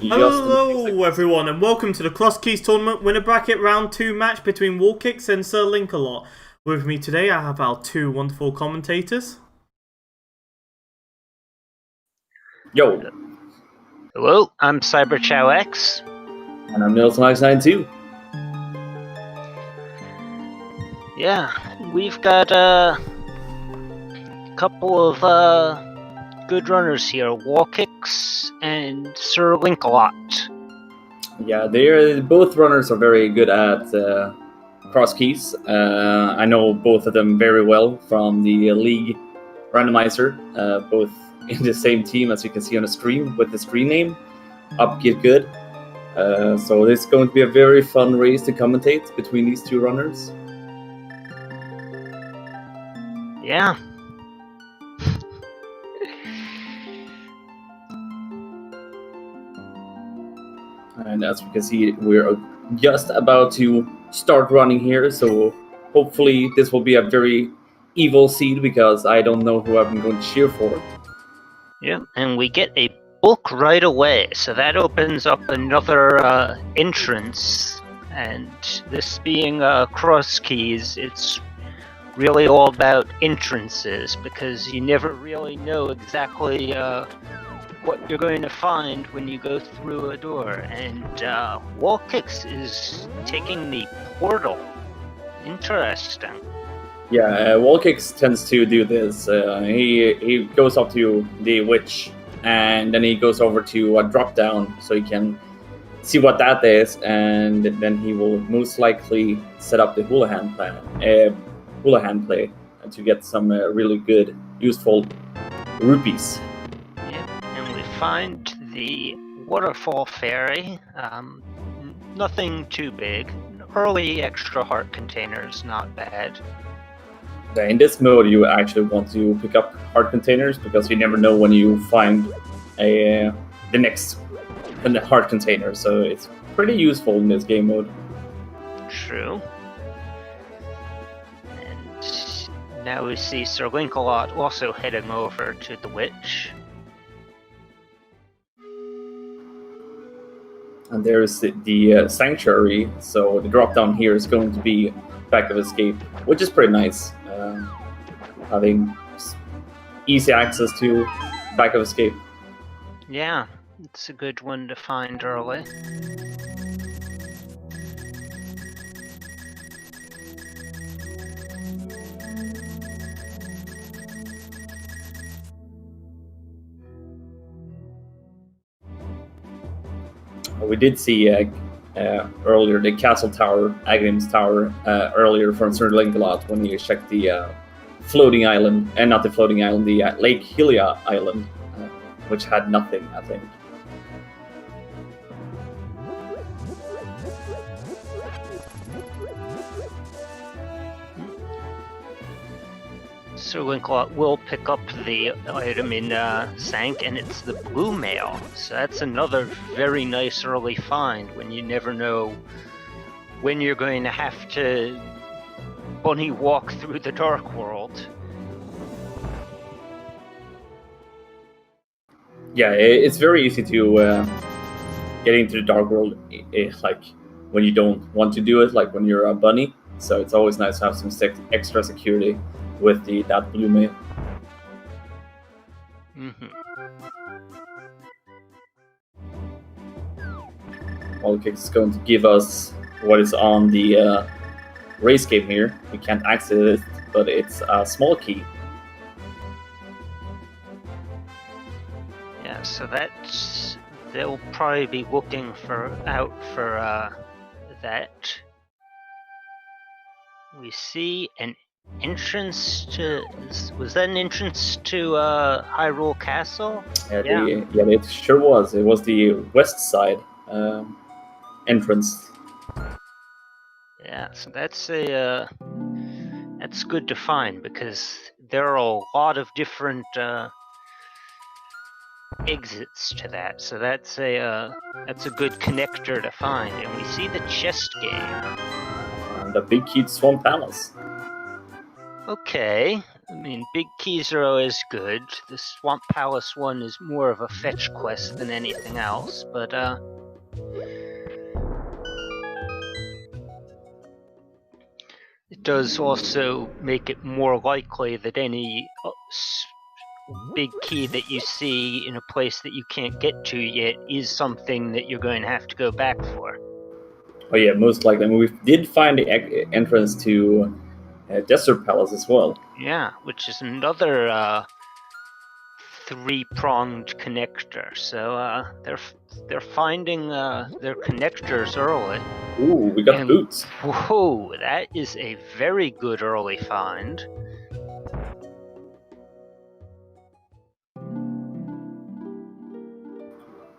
Hello everyone and welcome to the Crosskeys tournament winner bracket round 2 match between WallKicks and SirLinkalot. With me today I have our two wonderful commentators. Yo. Hello, I'm CyberChowX. And I'm Nils992. Yeah, we've got a couple of good runners here, WallKicks and SirLinkalot. Yeah, both runners are very good at crosskeys. I know both of them very well from the league Randomizer, both in the same team as you can see on the screen with the screen name, Up Get Good. So it's going to be a very fun race to commentate between these two runners. Yeah. And as we can see, we're just about to start running here, so hopefully this will be a very evil seed because I don't know who I'm going to cheer for. Yeah, and we get a book right away, so that opens up another entrance. And this being Crosskeys, it's really all about entrances because you never really know exactly what you're going to find when you go through a door. And WallKicks is taking the portal. Interesting. Yeah, WallKicks tends to do this. He goes up to the witch, and then he goes over to a drop down so he can see what that is, and then he will most likely set up the hula hand play to get some really good, useful rupees. Yeah, and we find the waterfall fairy. Nothing too big. Early extra heart containers, not bad. In this mode, you actually want to pick up heart containers because you never know when you find the next heart container. So it's pretty useful in this game mode. True. And now we see SirLinkalot also heading over to the witch. And there's the sanctuary, so the drop down here is going to be back of escape, which is pretty nice. Having easy access to back of escape. Yeah, it's a good one to find early. We did see earlier the castle tower, Agrim's tower, earlier from SirLinkalot when you checked the floating island, and not the floating island, the Lake Hylia island, which had nothing, I think. SirLinkalot will pick up the item in Sank, and it's the blue mail. So that's another very nice early find when you never know when you're going to have to bunny walk through the dark world. Yeah, it's very easy to get into the dark world, like when you don't want to do it, like when you're a bunny. So it's always nice to have some extra security with that blue mail. WallKicks is going to give us what is on the race game here. We can't access it, but it's a small key. Yeah, so that's... they'll probably be looking out for that. We see an entrance to... was that an entrance to Hyrule Castle? Yeah, it sure was. It was the west side entrance. Yeah, so that's that's good to find because there are a lot of different exits to that. So that's a good connector to find. And we see the chest game. And the Big Key Swamp Palace. Okay, I mean, big keys are always good. The Swamp Palace one is more of a fetch quest than anything else, but it does also make it more likely that any big key that you see in a place that you can't get to yet is something that you're going to have to go back for. Oh yeah, most likely. I mean, we did find the entrance to Desert Palace as well. Yeah, which is another three-pronged connector. So they're finding their connectors early. Ooh, we got boots. Whoa, that is a very good early find.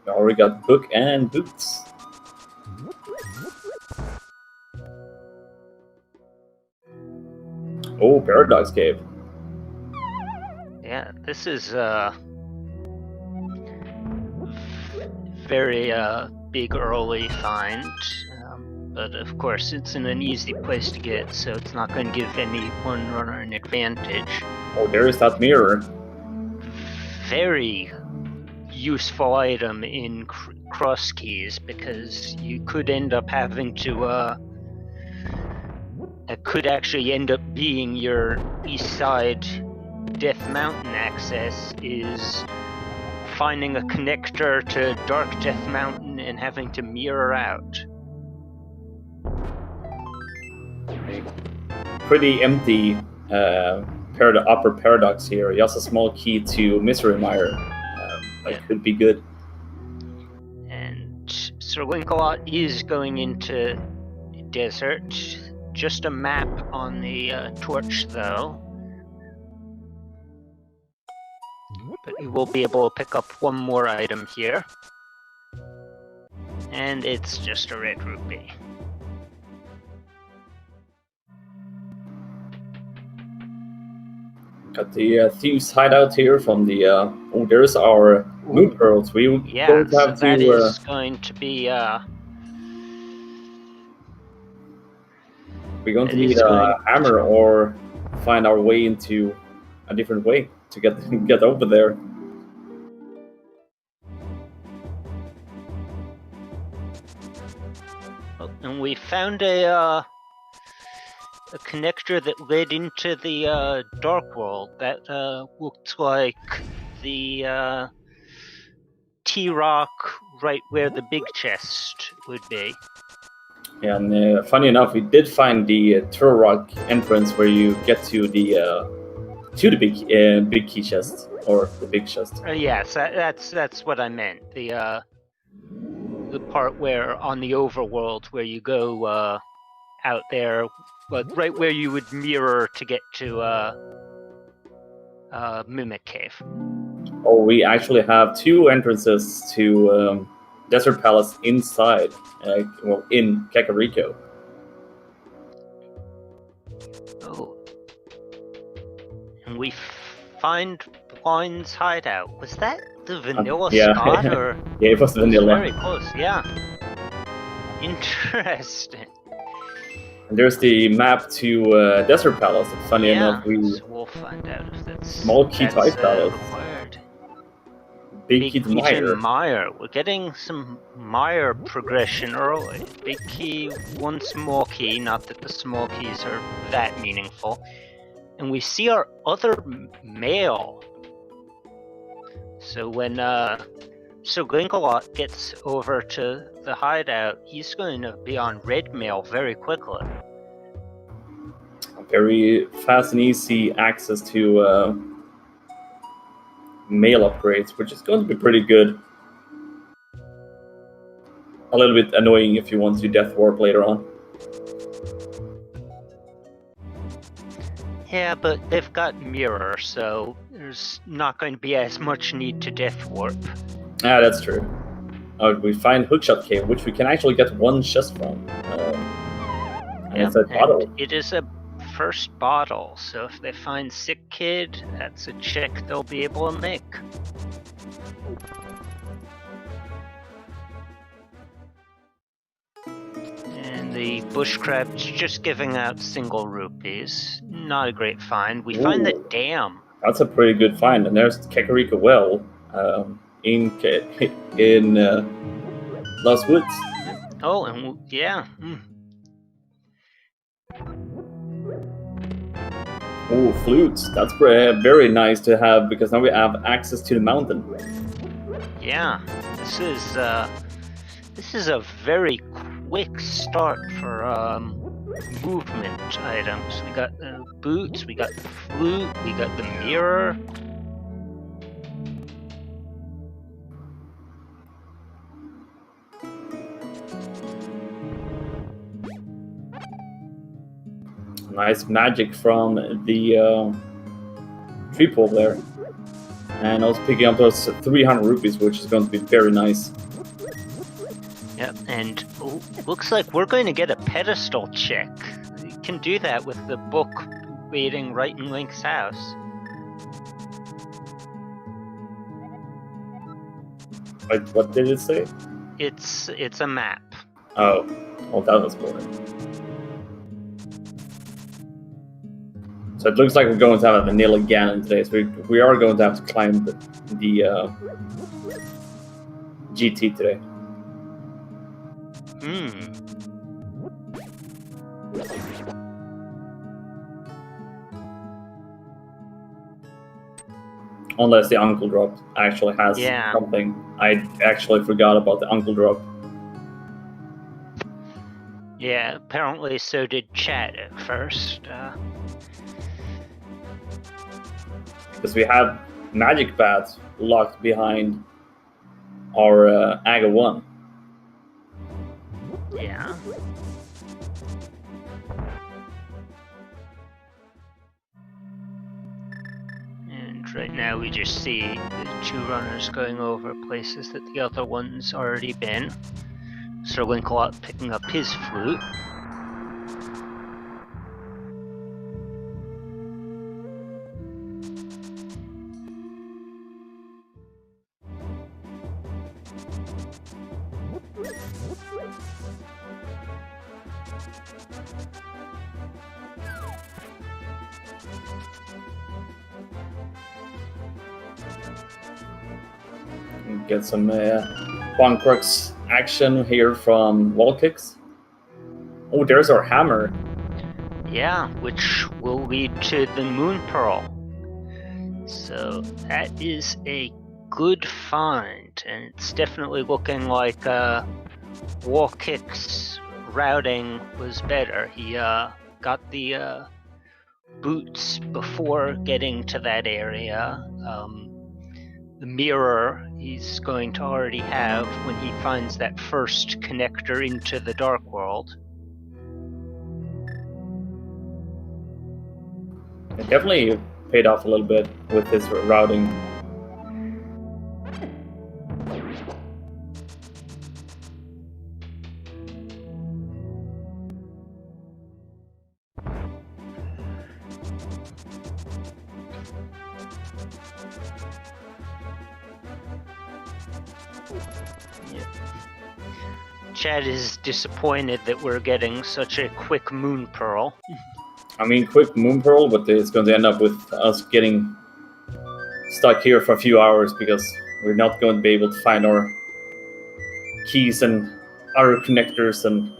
We already got book and boots. Oh, Paradox Cave. Yeah, this is very big early find, but of course it's in an easy place to get, so it's not going to give any one runner an advantage. Oh, there is that mirror. Very useful item in Crosskeys, because you could end up having to it could actually end up being your east side Death Mountain access, is finding a connector to Dark Death Mountain and having to mirror out. Pretty empty upper paradox here. Just a small key to Misery Mire. That could be good. And SirLinkalot is going into desert. Just a map on the torch, though. But you will be able to pick up one more item here. And it's just a red rupee. Got the Thieves hideout here from the... oh, there's our Moon Pearls. We don't have that is going to be... we're going to need a hammer or find our way into a different way to get over there. Oh, and we found a connector that led into the Dark World. That looked like the T-Rock right where the big chest would be. Yeah, and funny enough, we did find the Turtle Rock entrance where you get to the big key chest, or the big chest. Yes, that's what I meant. The part where on the overworld where you go out there, like right where you would mirror to get to Mimic Cave. Oh, we actually have two entrances to Desert Palace inside, in Kakariko. Oh. And we find Blind's hideout. Was that the vanilla spot? Or... yeah, it was vanilla. Very close, yeah. Interesting. And there's the map to Desert Palace. Funny enough, so we'll find out if that's small key to Ice Palace. Required. Big key to Mire. We're getting some Mire progression early. Big key, one small key. Not that the small keys are that meaningful. And we see our other male. So when SirLinkalot gets over to the hideout, he's going to be on red mail very quickly. Very fast and easy access to mail upgrades, which is going to be pretty good. A little bit annoying if you want to Death Warp later on. Yeah, but they've got Mirror, so there's not going to be as much need to Death Warp. Ah, that's true. We find Hookshot Cave, which we can actually get one chest from. And it's a bottle. It is a first bottle, so if they find Sick Kid, that's a check they'll be able to make. And the bush crab's just giving out single rupees. Not a great find. We find the Ooh. dam. That's a pretty good find. And there's Kakariko Well in Lost Woods. Oh, and yeah. Oh, flutes. That's very nice to have because now we have access to the mountain. Yeah. This is a very quick start for movement items. We got the boots, we got the flute, we got the mirror. Nice magic from the tree pole there. And also picking up those 300 rupees, which is going to be very nice. Yep, and looks like we're going to get a pedestal check. You can do that with the book waiting right in Link's house. What did it say? It's a map. Oh, well, that was boring. So it looks like we're going to have a vanilla Ganon today. So we are going to have to climb the GT today. Unless the Uncle Drop actually has something. I actually forgot about the Uncle Drop. Yeah, apparently so did chat at first. Because we have magic bats locked behind our Aga 1. Yeah. And right now we just see the two runners going over places that the other one's already been. SirLinkalot picking up his flute. Get some One Crux action here from WallKicks. Oh, there's our hammer. Yeah, which will lead to the Moon Pearl. So that is a good find, and it's definitely looking like WallKicks' routing was better. He got the boots before getting to that area. The mirror he's going to already have when he finds that first connector into the Dark World. It definitely paid off a little bit with his routing. Chad is disappointed that we're getting such a quick Moon Pearl. I mean, quick Moon Pearl, but it's going to end up with us getting stuck here for a few hours because we're not going to be able to find our keys and other connectors and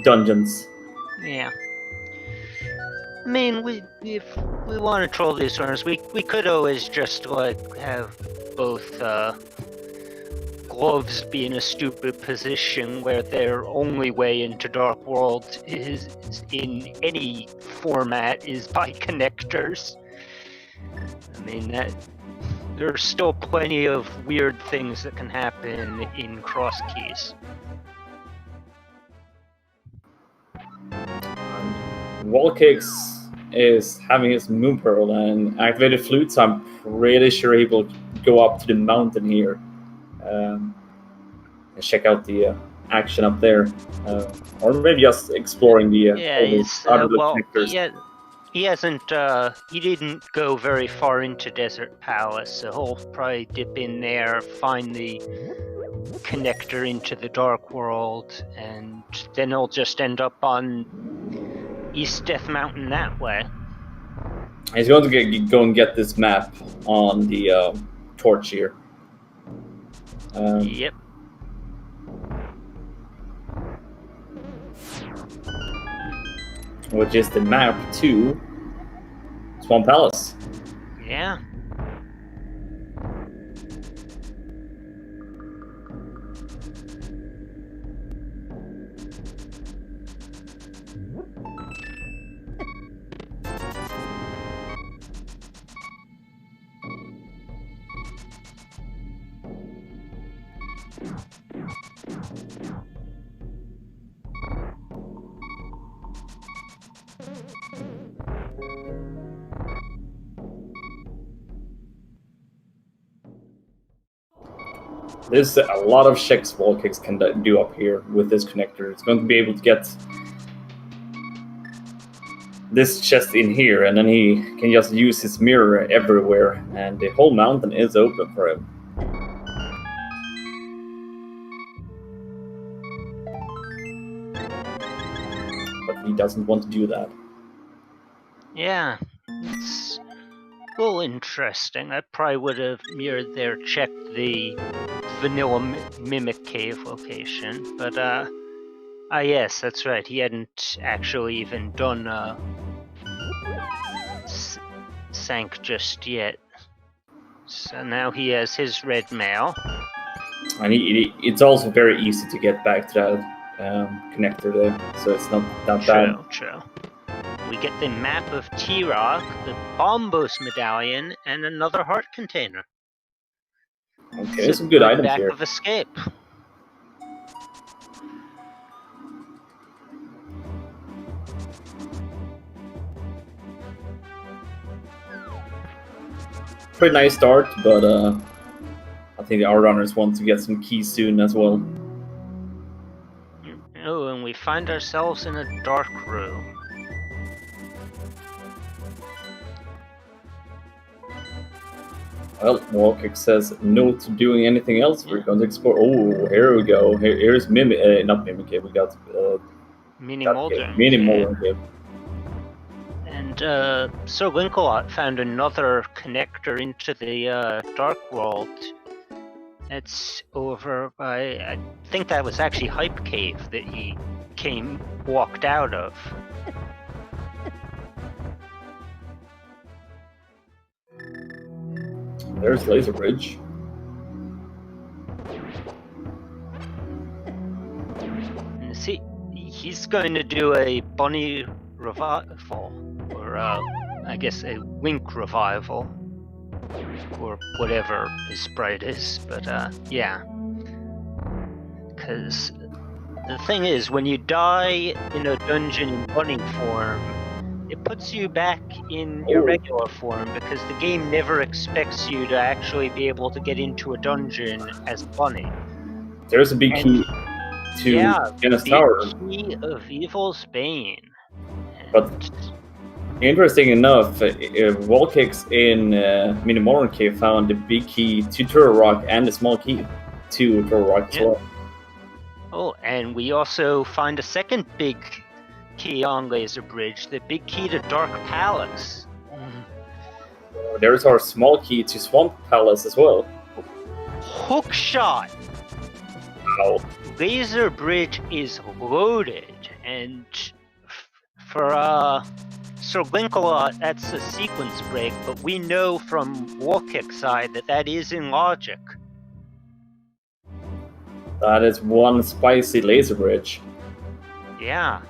dungeons. Yeah. I mean, if we want to troll these runners, we could always just like have both gloves be in a stupid position where their only way into Dark World is in any format is by connectors. I mean, there's still plenty of weird things that can happen in Crosskeys. WallKicks is having his Moon Pearl and activated flutes. I'm pretty sure he will go up to the mountain here and check out the action up there, or maybe just exploring the other connectors. Yeah, he hasn't. He didn't go very far into Desert Palace, so he'll probably dip in there, find the connector into the Dark World, and then he'll just end up on East Death Mountain that way. He's going to go and get this map on the torch here. Yep. Which is the map to Swamp Palace. Yeah. There's a lot of checks WallKicks can do up here with this connector. It's going to be able to get this chest in here, and then he can just use his mirror everywhere, and the whole mountain is open for him. But he doesn't want to do that. Yeah. It's a little interesting. I probably would have mirrored there, checked the vanilla mimic cave location, but yes, that's right, he hadn't actually even done sank just yet, so now he has his red mail, and it's also very easy to get back to that connector there, so it's not that bad. True. We get the map of T-Rock, the Bombos medallion, and another heart container. Okay, there's some good items back here. Of escape. Pretty nice start, but I think our runners want to get some keys soon as well. Oh, and we find ourselves in a dark room. Well, WallKicks says no to doing anything else. We're going to explore. Oh, here we go. Here's Mimic. Not Mimic Cave. We got Mini Molder. Mini Molder Cave. And SirLinkalot found another connector into the Dark World. It's over by. I think that was actually Hype Cave that he walked out of. There's Laser Bridge. And see, he's going to do a bunny revival, or I guess a Link revival, or whatever his sprite is. But yeah, because the thing is, when you die in a dungeon in bunny form, it puts you back in your regular form, because the game never expects you to actually be able to get into a dungeon as Bunny. There's a big key to Genesis Tower. Key of Evil's Bane. But interesting enough, WallKicks in Mini Molder Cave found the big key to Turtle Rock and the small key to Turtle Rock as well. Oh, and we also find a second big key on Laser Bridge, the big key to Dark Palace. There's our small key to Swamp Palace as well. Hookshot! Wow. Laser Bridge is loaded, and for SirLinkalot, that's a sequence break, but we know from WallKicks' side that is in logic. That is one spicy Laser Bridge. Yeah.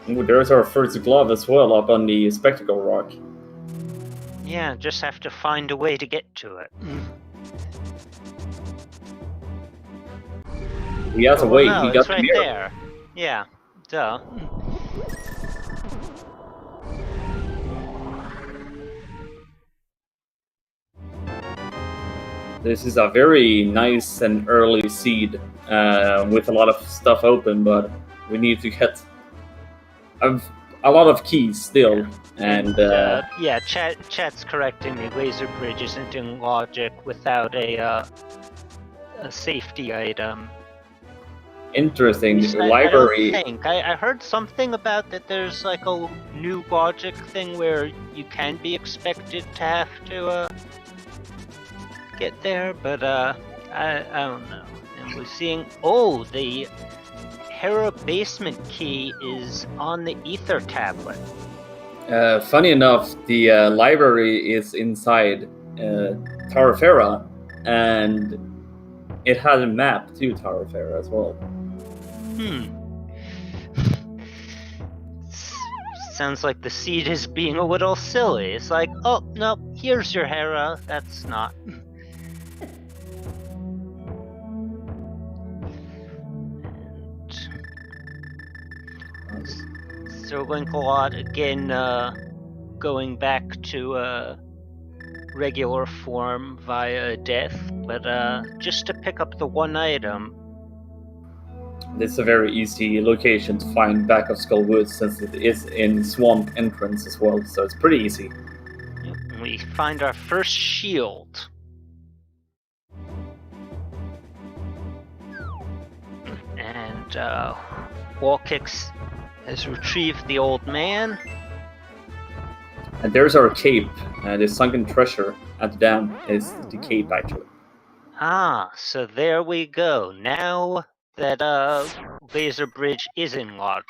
Ooh, there's our first glove as well up on the Spectacle Rock. Yeah, just have to find a way to get to it. He has a way. No, he got it's the right mirror. there. Yeah, duh. This is a very nice and early seed with a lot of stuff open, but we need to get... a lot of keys still, and yeah, chat's correcting me. Laser bridge isn't in logic without a safety item. interesting I library. don't think. I heard something about that. There's like a new logic thing where you can be expected to have to get there, but I don't know. And we're seeing the Hera basement key is on the ether tablet. Funny enough, the library is inside Tower of Hera, and it has a map to Tower of Hera as well. Sounds like the seed is being a little silly. It's like, oh no, here's your Hera. That's not. SirLinkalot again going back to regular form via death, but just to pick up the one item. It's a very easy location to find back of Skull Woods since it is in Swamp entrance as well, so it's pretty easy. We find our first shield. And WallKicks has retrieved the old man. And there's our cape. The sunken treasure at the dam is the cape, actually. Ah, so there we go. Now that laser bridge is in logic.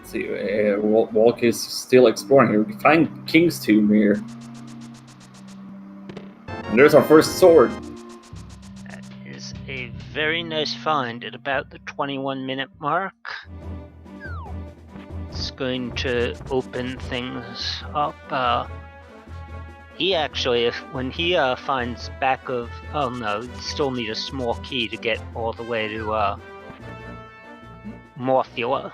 See, Walk is still exploring here. We find King's Tomb here. And there's our first sword. That is a very nice find at about the 21-minute mark. It's going to open things up. He actually, when he finds back of... Oh no, you still need a small key to get all the way to Morthula.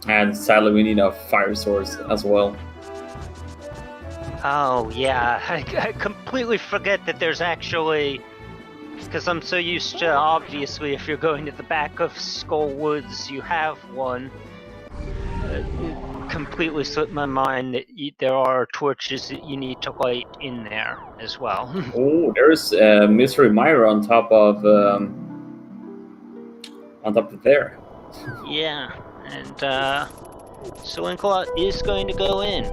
And sadly, we need a fire source as well. Oh yeah, I completely forget that there's actually... Because I'm so used to, obviously, if you're going to the back of Skull Woods, you have one. It completely slipped my mind that there are torches that you need to light in there as well. Oh, there's Mystery Myra on top of there. Yeah, and SirLinkalot is going to go in.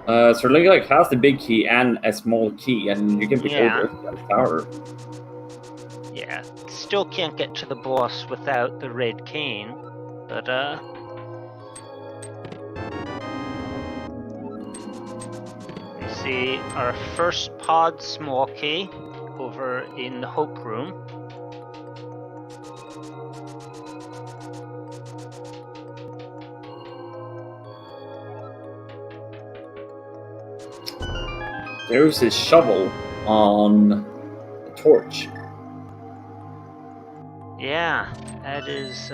SirLinkalot has the big key and a small key, and you can pick over the tower. Yeah, still can't get to the boss without the red cane, but we see our first pod small key over in the Hope Room. There's a shovel on the torch. Yeah, that is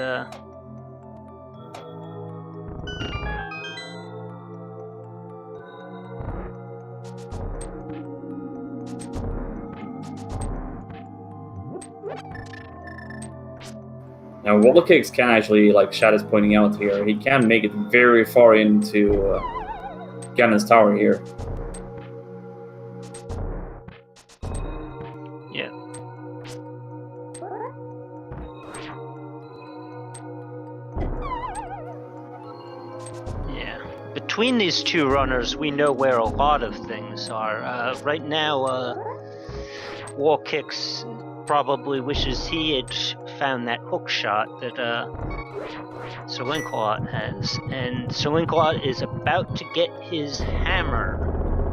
Now, WallKicks can actually, like Shad is pointing out here, he can make it very far into Ganon's tower here. Between these two runners, we know where a lot of things are. Right now, WallKicks probably wishes he had found that hook shot that SirLinkalot has. And SirLinkalot is about to get his hammer,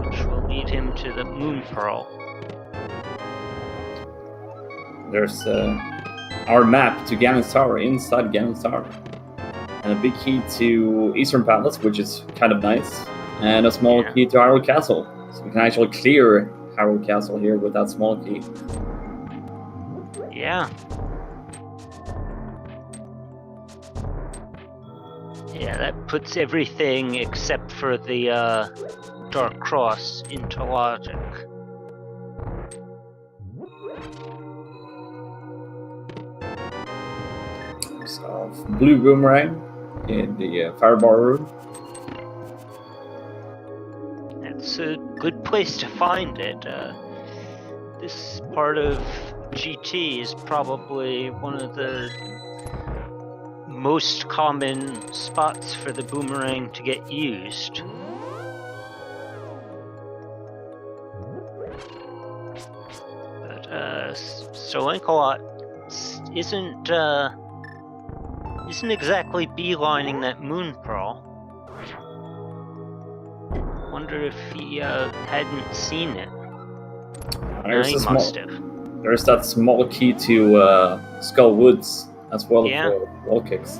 which will lead him to the Moon Pearl. There's a our map to Ganon's Tower, inside Ganon's Tower. And a big key to Eastern Palace, which is kind of nice. And a small key to Hyrule Castle. So we can actually clear Hyrule Castle here with that small key. Yeah. Yeah, that puts everything except for the Dark Cross into logic. So, blue boomerang in the firebar room. It's a good place to find it. This part of GT is probably one of the most common spots for the boomerang to get used. But SirLinkalot isn't exactly beelining that moon pearl. Wonder if he hadn't seen it. There's, he must have. There's that small key to Skull Woods as well for WallKicks.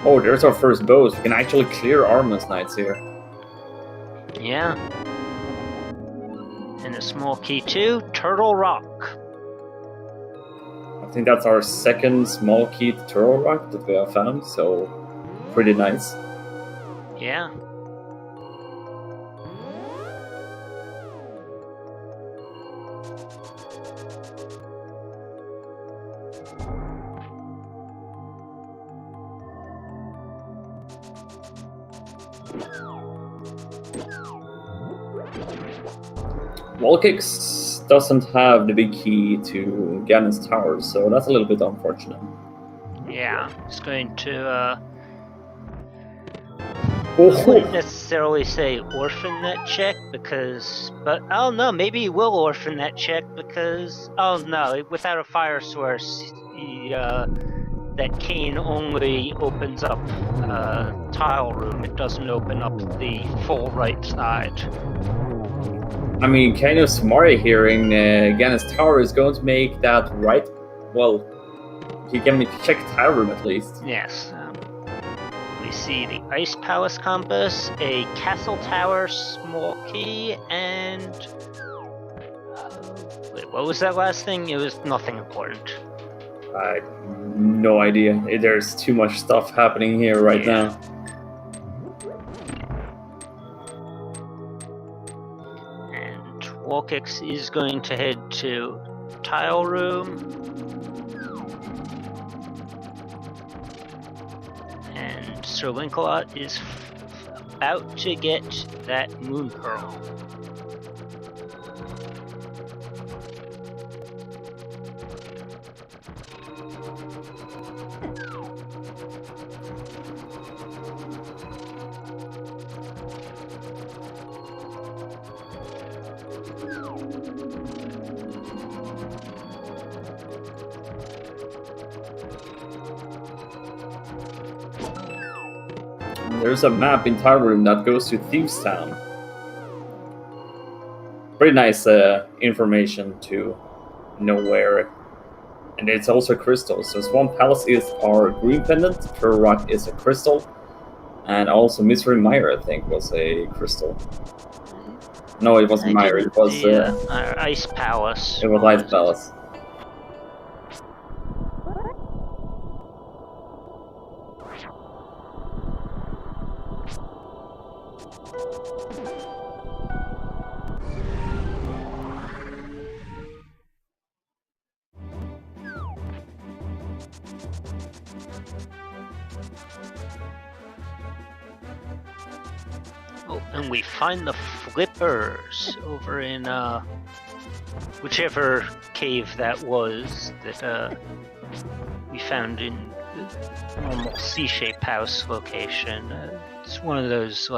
Oh, there's our first bows. We can actually clear Armor's Knights here. Yeah. And a small key too, Turtle Rock. I think that's our second small key to Turtle Rock that we have found, so pretty nice. Yeah. WallKicks doesn't have the big key to Ganon's Tower, so that's a little bit unfortunate. Yeah, it's going to, I Oh, wouldn't necessarily say orphan that check because, but oh no, maybe he will orphan that check because, oh no, without a fire source, that cane only opens up tile room. It doesn't open up the full right side. I mean, kind of smart hearing Ganon's Tower is going to make that right. Well, he can check tile room at least. Yes. We see the Ice Palace compass, a castle tower small key, and wait, what was that last thing? It was nothing important. I have no idea. There's too much stuff happening here right now. And WallKicks is going to head to tile room. And SirLinkalot is about to get that moon pearl. There's a map in tile room that goes to Thieves Town. Pretty nice information to know where. And it's also crystal. So Swamp Palace is our green pendant, Turtle Rock is a crystal, and also Misery Mire, I think, was a crystal. No, it wasn't Mire, it was Ice Palace. It was Ice Palace. Oh, and we find the flippers over in whichever cave that was that we found in the normal C-shaped house location. It's one of those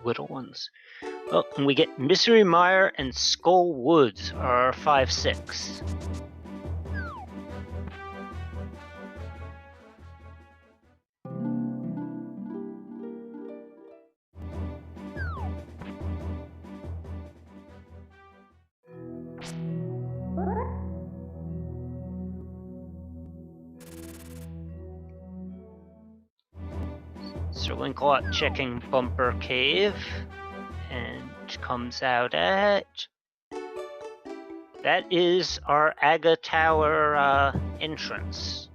little ones. Oh, and we get Misery Mire and Skull Woods are 5/6. SirLinkalot checking Bumper Cave, and comes out at... That is our Aga Tower entrance.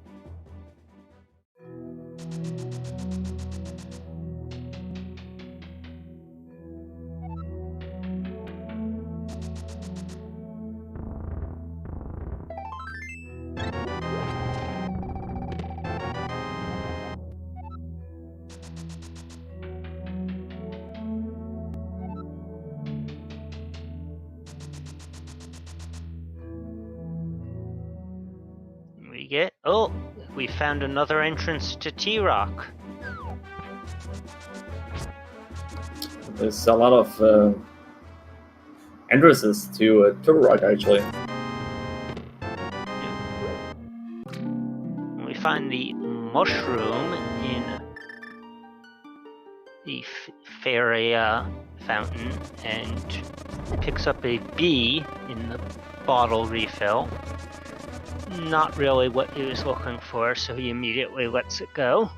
We found another entrance to T-Rock. There's a lot of entrances to T-Rock, actually. We find the mushroom in the fairy fountain, and picks up a bee in the bottle refill. Not really what he was looking for, so he immediately lets it go.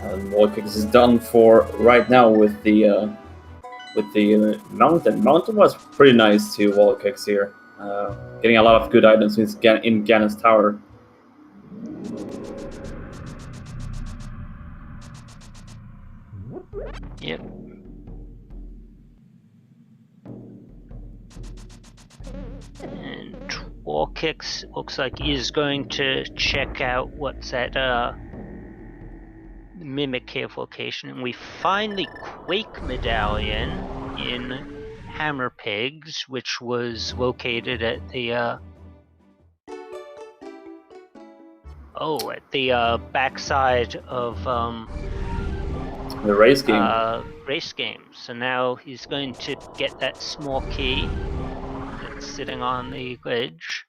And WallKicks is done for right now with the mountain. Mountain was pretty nice to WallKicks here. Getting a lot of good items in Ganon's Tower. Yep. And WallKicks looks like he's going to check out what's at Mimic Cave location, and we find the Quake Medallion in Hammer Pigs, which was located at the backside of The race game. Race game. So now he's going to get that small key that's sitting on the ledge.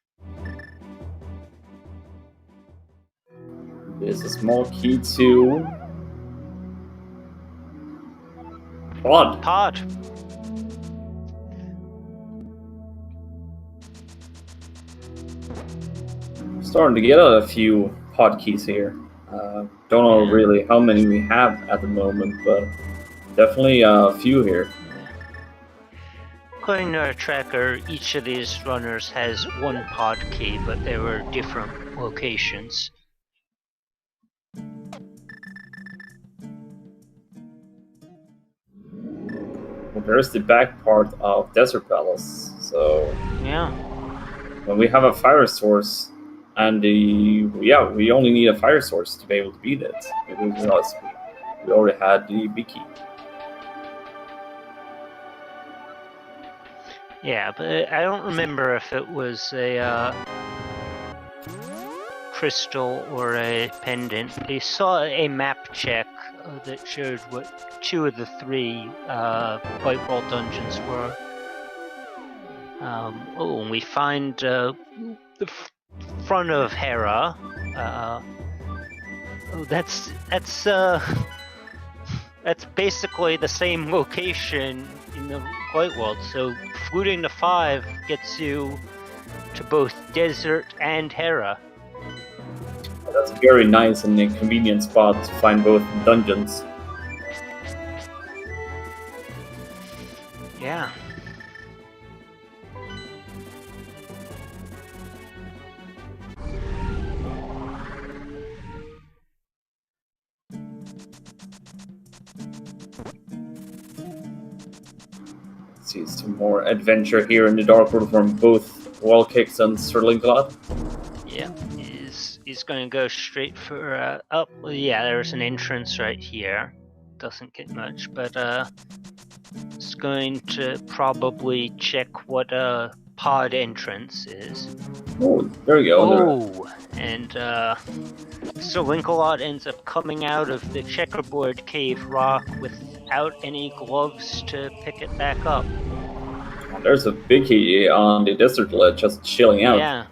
There's a small key to Pod. Starting to get a few pod keys here. Don't know really how many we have at the moment, but definitely a few here. According to our tracker, each of these runners has one pod key, but they were different locations. Well, there's the back part of Desert Palace, so Yeah. when we have a fire source, and we only need a fire source to be able to beat it, because we already had the big key. Yeah, but I don't remember if it was a crystal or a pendant. They saw a map check that showed what 2 of the 3 White Wall dungeons were. And we find the front of Hera. That's basically the same location in the White World. So fluting to 5 gets you to both Desert and Hera. That's a very nice and convenient spot to find both dungeons. Yeah. See some more adventure here in the Dark World from both WallKicks and SirLinkalot. Yeah. He's going to go straight for up. Well, yeah, there's an entrance right here. Doesn't get much, but it's going to probably check what a pod entrance is. Oh, there we go. Oh, and SirLinkalot ends up coming out of the checkerboard cave rock without any gloves to pick it back up. There's a big key on the desert ledge just chilling out. Yeah.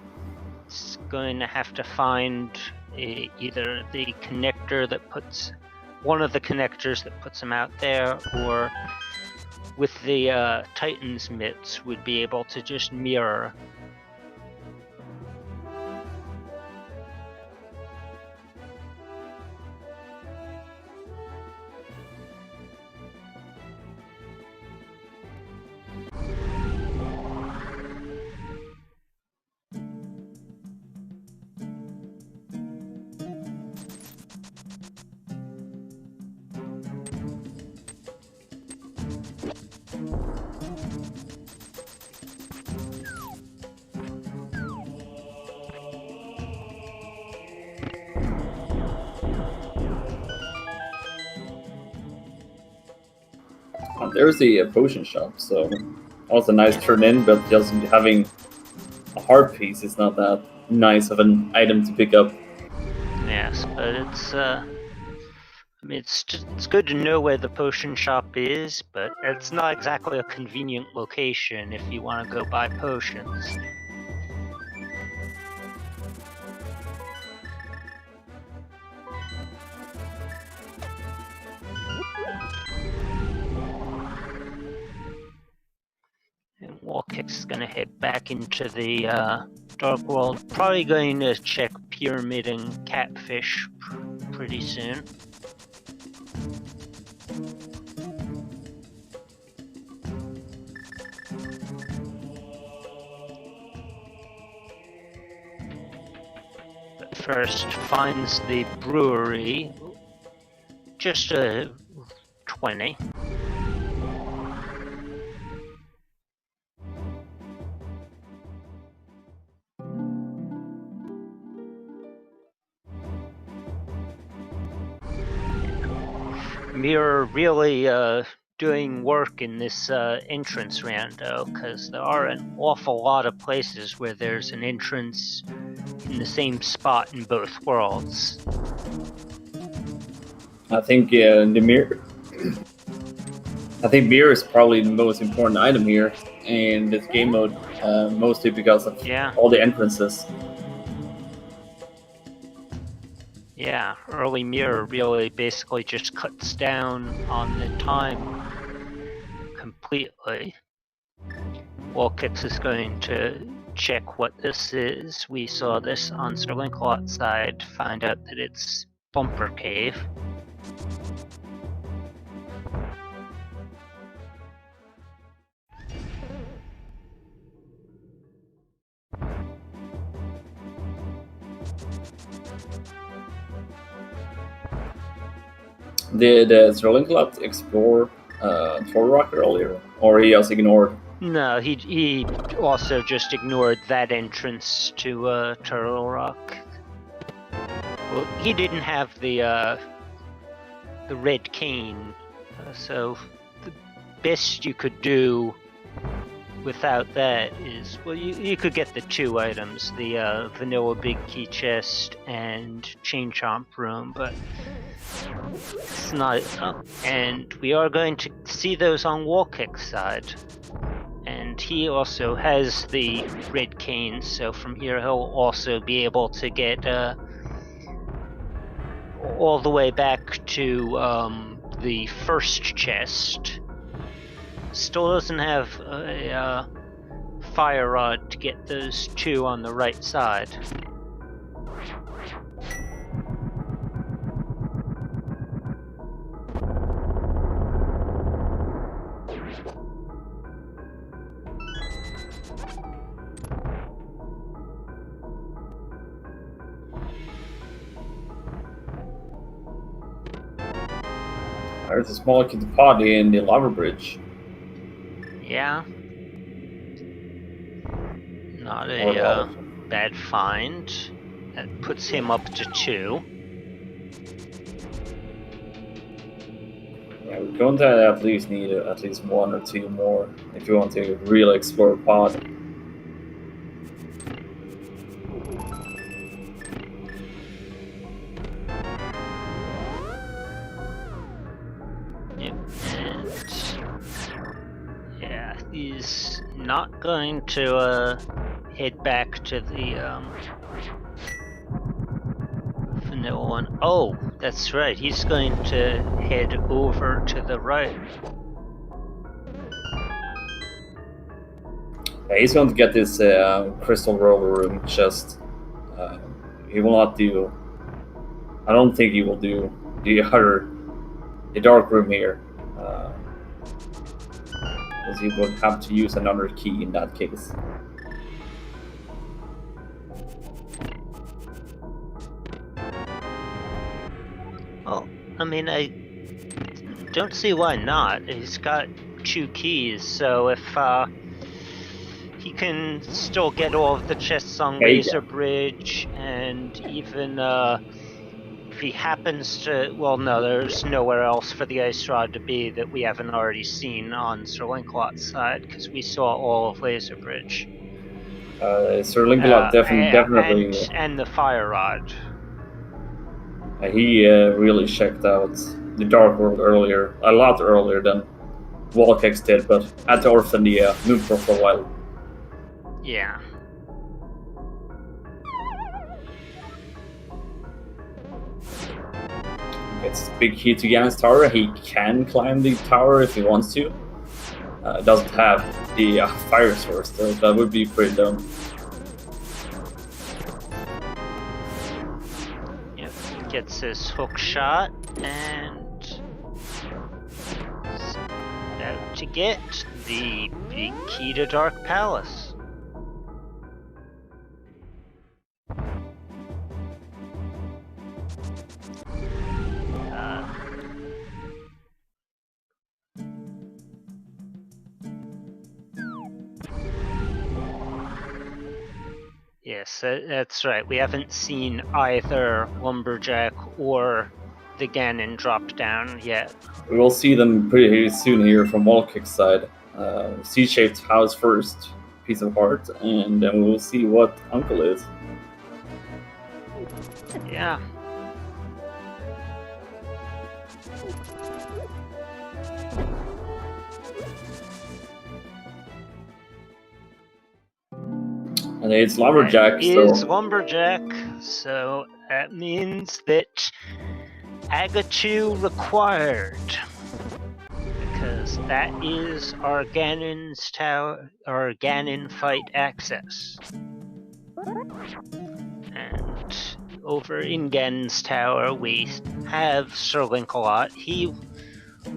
It's going to have to find either the connector that puts one of the connectors that puts him out there, or with the Titan's mitts would be able to just mirror. there's the potion shop, so also a nice turn in, but just having a heart piece is not that nice of an item to pick up. Yes, but it's I mean, it's good to know where the potion shop is, but it's not exactly a convenient location if you want to go buy potions. And WallKicks is gonna head back into the Dark World. Probably going to check Pyramid and Catfish pretty soon. But first finds the brewery. Just a 20. We're really doing work in this entrance rando, because there are an awful lot of places where there's an entrance in the same spot in both worlds. I think the mirror. I think mirror is probably the most important item here in this game mode, mostly because of all the entrances. Yeah, early mirror really basically just cuts down on the time completely. WallKicks is going to check what this is. We saw this on SirLinkalot side, find out that it's Bumper Cave. Did ZeldaSpeedRuns explore Thor Rock earlier, or he just ignored? No, he also just ignored that entrance to Turtle Rock. Well, he didn't have the red cane, so the best you could do without that is, well, you could get the two items, the vanilla big key chest and chain chomp room, but it's not. And we are going to see those on WallKicks side. And he also has the red cane, so from here he'll also be able to get all the way back to the first chest. Still doesn't have a fire rod to get those two on the right side. There's a small kid party in the lava bridge. Yeah. Not a bad find. That puts him up to 2. Yeah, we're going to at least need at least 1 or 2 more if you want to really explore pod. He's not going to head back to the vanilla one. Oh, that's right. He's going to head over to the right. Yeah, he's going to get this crystal roller room chest. He will not do. I don't think he will do the dark room here. Because he would have to use another key in that case. Well, I mean, I don't see why not. He's got 2 keys, so if he can still get all of the chests on Laser Bridge and even if he happens to, well, no, there's nowhere else for the ice rod to be that we haven't already seen on SirLinkalot's side, because we saw all of Laser Bridge. SirLinkalot definitely. And the fire rod. He really checked out the Dark World earlier, a lot earlier than WallKicks did, but had to orphan the Moon Pro for a while. Yeah. It's the big key to Ganon's tower. He can climb the tower if he wants to. Doesn't have the fire source though. That would be pretty dumb. Yep, gets his hook shot and out to get the big key to Dark Palace. Yes, that's right. We haven't seen either Lumberjack or the Ganon drop down yet. We will see them pretty soon here from WallKick's side. C-shaped house first, piece of heart, and then we will see what Uncle is. Yeah. And it's Lumberjack. It's Lumberjack, so that means that Agachu required, because that is our Ganon's tower, our Ganon fight access. And over in Ganon's tower, we have SirLinkalot. He,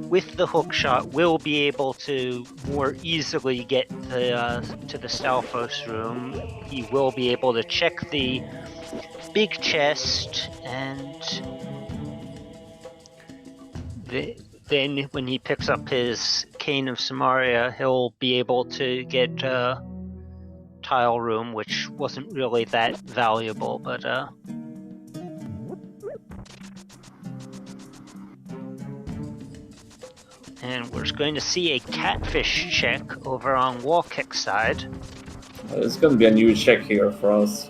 with the hookshot, will be able to more easily get to the Stalfos room. He will be able to check the big chest, and then when he picks up his Cane of Samaria, he'll be able to get Tile Room, which wasn't really that valuable, but and we're going to see a catfish check over on WallKicks side. It's going to be a new check here for us.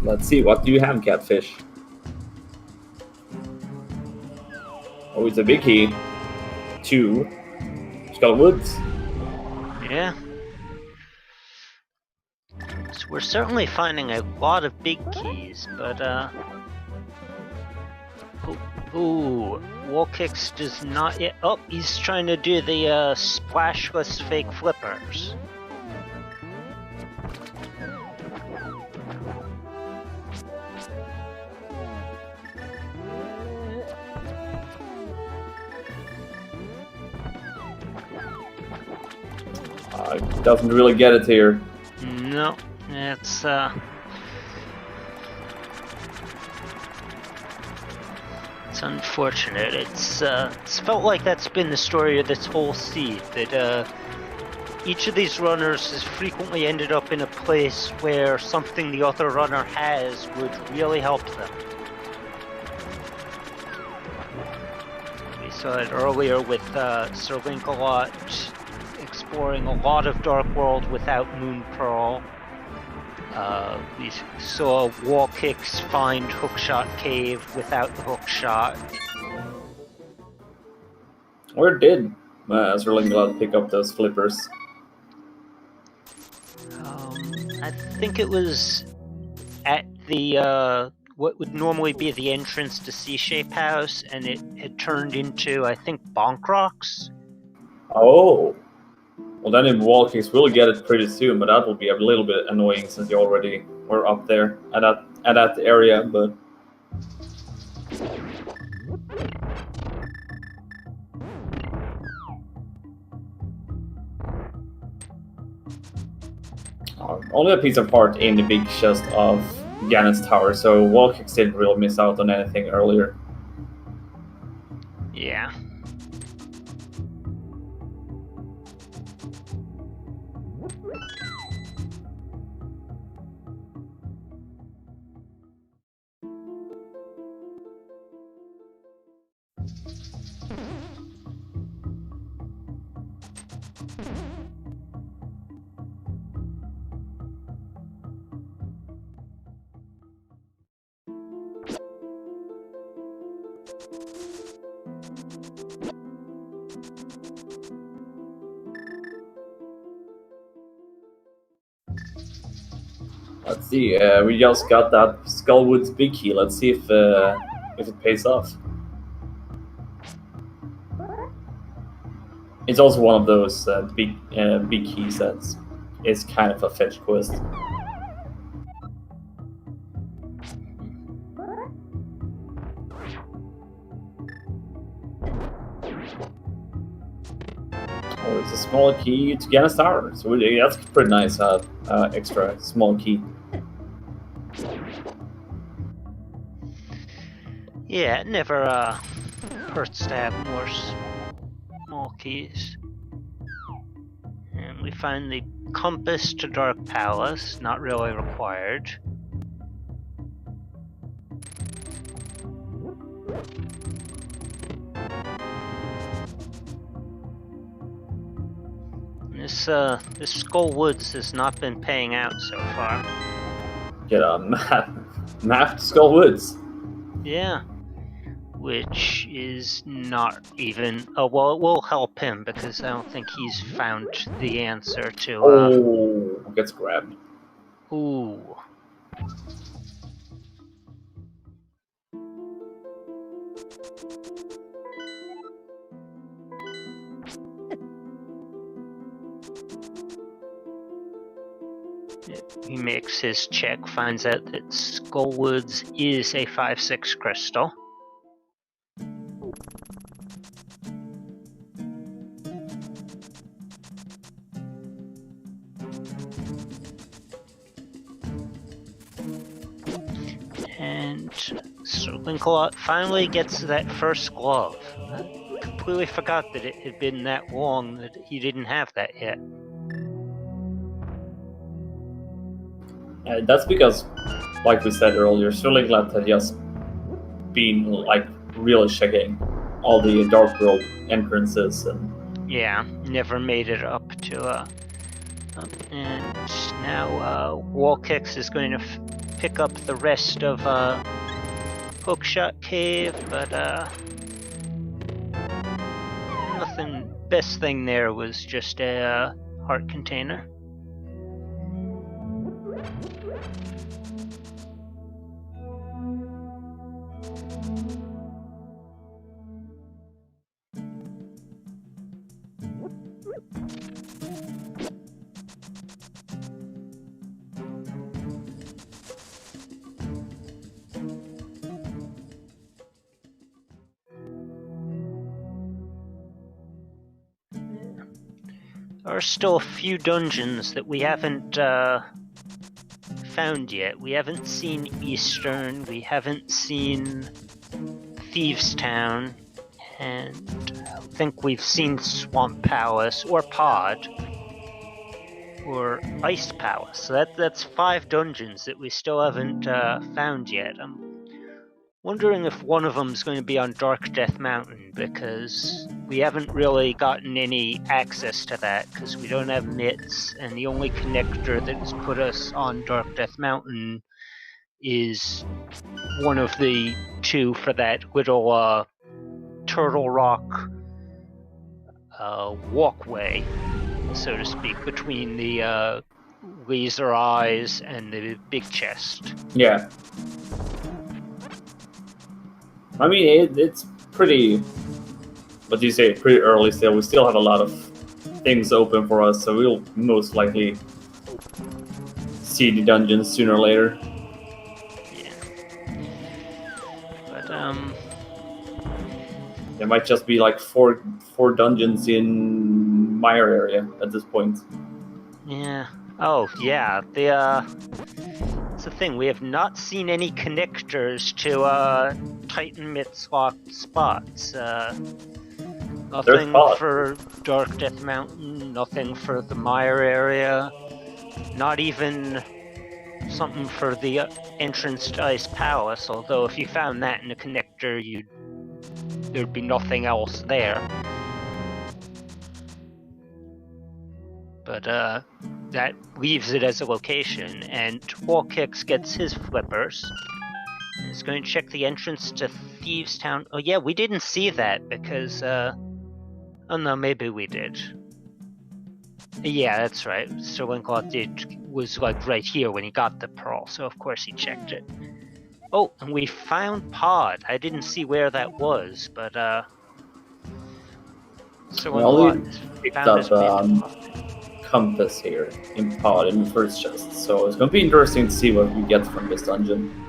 Let's see, what do you have, catfish? Oh, it's a big key. 2 Skull Woods. Yeah. So we're certainly finding a lot of big keys, but ooh, WallKicks does not yet. Oh, he's trying to do the splashless fake flippers. Doesn't really get it here. No, it's unfortunate. It's felt like that's been the story of this whole seed, that each of these runners has frequently ended up in a place where something the other runner has would really help them. We saw it earlier with SirLinkalot exploring a lot of Dark World without Moon Pearl. We saw WallKicks find Hookshot Cave without the hookshot. Where did SirLinkalot pick up those flippers? I think it was at the what would normally be the entrance to C-Shape House, and it had turned into, I think, Bonk Rocks. Oh. Well, then in WallKicks we'll get it pretty soon, but that will be a little bit annoying since you already were up there at that area, but... only a piece of heart in the big chest of Ganon's tower, so WallKicks didn't really miss out on anything earlier. Yeah. Let's see. We just got that Skullwood's big key. Let's see if it pays off. It's also one of those big keys that is kind of a fetch quest. Oh, it's a small key to get a star. So that's pretty nice. Extra small key. Yeah, it never hurts to have more small keys. And we find the compass to Dark Palace, not really required. This Skull Woods has not been paying out so far. Get a map to Skull Woods. Yeah. Which is not even... Oh, well, it will help him, because I don't think he's found the answer to... Oh, gets grabbed. Ooh. He makes his check, finds out that Skullwoods is a 5/6 crystal. And SirLinkalot finally gets that first glove. I completely forgot that it had been that long that he didn't have that yet. That's because, like we said earlier, SirLinkalot had just been like really checking all the Dark World entrances and yeah, never made it up to and now WallKicks is going to pick up the rest of Hookshot Cave, but nothing. Best thing there was just a heart container. There are still a few dungeons that we haven't found yet. We haven't seen Eastern, we haven't seen Thieves Town, and I think we've seen Swamp Palace, or Pod, or Ice Palace. So that's 5 dungeons that we still haven't found yet. I'm wondering if one of them is going to be on Dark Death Mountain, because we haven't really gotten any access to that, because we don't have mitts, and the only connector that's put us on Dark Death Mountain is one of the 2 for that little Turtle Rock walkway, so to speak, between the laser eyes and the big chest. yeah. I mean, it's pretty, what do you say, pretty early still. We still have a lot of things open for us, so we'll most likely see the dungeons sooner or later. Yeah. But, There might just be like four dungeons in my area at this point. yeah. Oh, yeah. It's the thing, we have not seen any connectors to Titan Mitts locked spots. Nothing for Dark Death Mountain, nothing for the Mire area, not even something for the entrance to Ice Palace, although if you found that in a connector, you'd there'd be nothing else there. But that leaves it as a location, and WallKicks gets his flippers. He's going to check the entrance to Thieves Town. Oh yeah, we didn't see that because oh no, maybe we did. Yeah, that's right. SirLinkalot was like right here when he got the pearl, so of course he checked it. Oh, and we found Pod. I didn't see where that was, but SirLinkalot picked up compass here in Pod in the first chest, so it's going to be interesting to see what we get from this dungeon.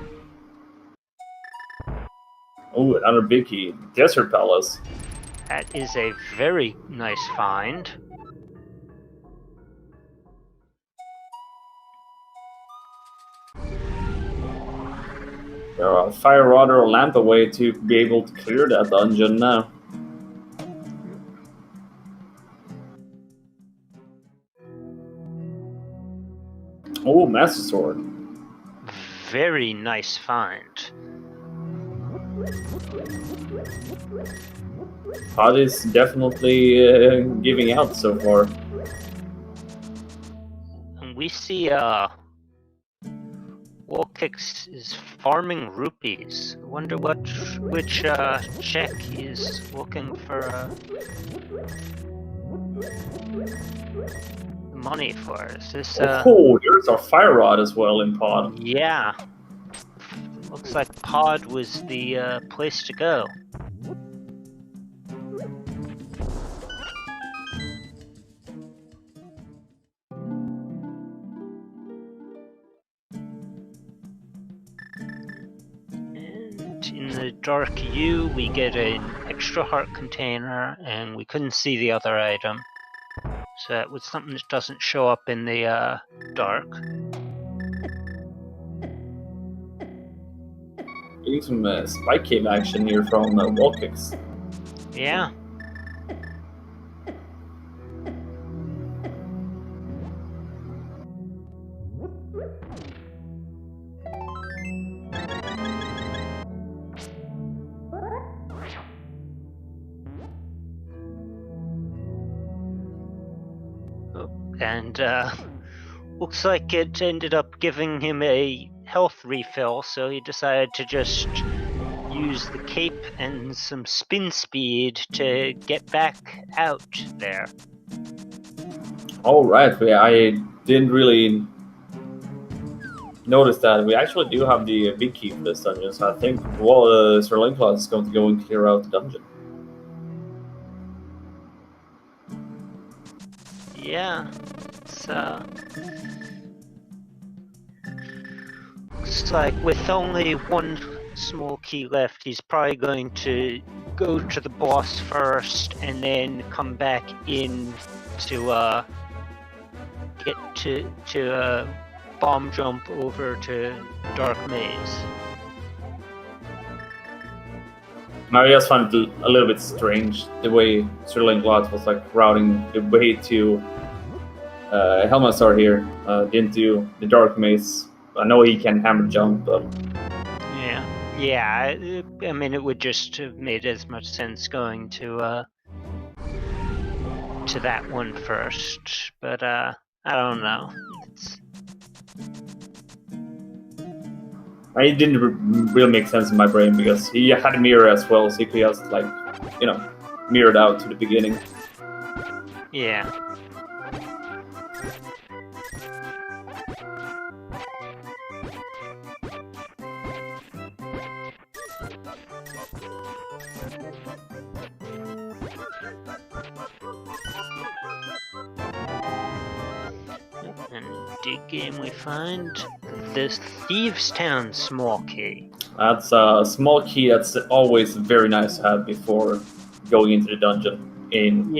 Oh, another big key. Desert Palace. That is a very nice find. There are a fire rod or a lamp away to be able to clear that dungeon now. Oh, Master Sword. Very nice find. Pod is definitely giving out so far. And we see WallKicks is farming rupees. I wonder which check he's looking for money for. Is this oh, there's a fire rod as well in Pod. Yeah. Looks like Pod was the place to go. In the Dark U, we get an extra heart container, and we couldn't see the other item. So that was something that doesn't show up in the Dark. Getting some spike cave action here from WallKicks. Yeah. And looks like it ended up giving him a health refill, so he decided to just use the cape and some spin speed to get back out there. All right, I didn't really notice that. We actually do have the big key for this dungeon, so I think SirLinkalot is going to go and clear out the dungeon. Yeah, so looks like with only one small key left, he's probably going to go to the boss first and then come back in to get to bomb jump over to Dark Maze. I just found it a little bit strange the way SirLinkalot was like routing the way to Helmasar here into the Dark Maze. I know he can hammer jump, but yeah. I mean, it would just have made as much sense going to that one first. But I don't know. It didn't really make sense in my brain because he had a mirror as well, so he could just like, mirrored out to the beginning. Yeah. And dig game we find this Thieves Town small key. That's a small key that's always very nice to have before going into the dungeon in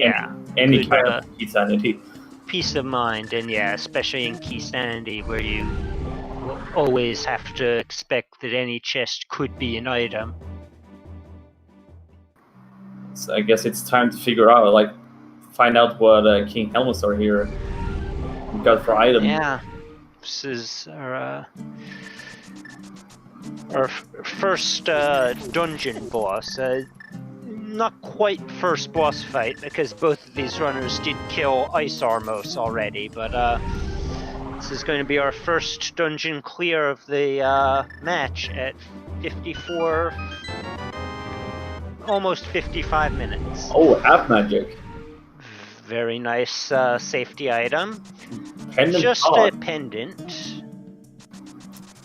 any kind of key sanity. Peace of mind, and yeah, especially in key sanity where you will always have to expect that any chest could be an item. So I guess it's time to figure out, find out what King Helmasar here got for item. Yeah, this is our first dungeon boss. not quite first boss fight, because both of these runners did kill Ice Armos already, but this is going to be our first dungeon clear of the match at 54, almost 55 minutes. Oh, half magic. Very nice safety item. Pendant Just pod. a pendant.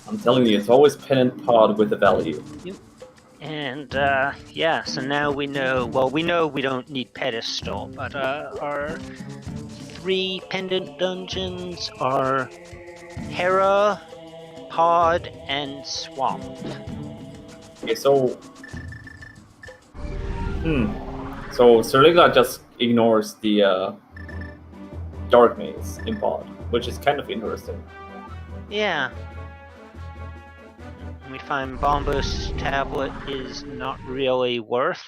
I'm telling you, it's always pendant pod with a value. And yeah, so now we know, well, we know we don't need pedestal, but our 3 pendant dungeons are Hera, Pod, and Swamp. Okay, so... So SirLinkalot just ignores the Dark Maze in pod, which is kind of interesting. Yeah. We find Bombos tablet is not really worth.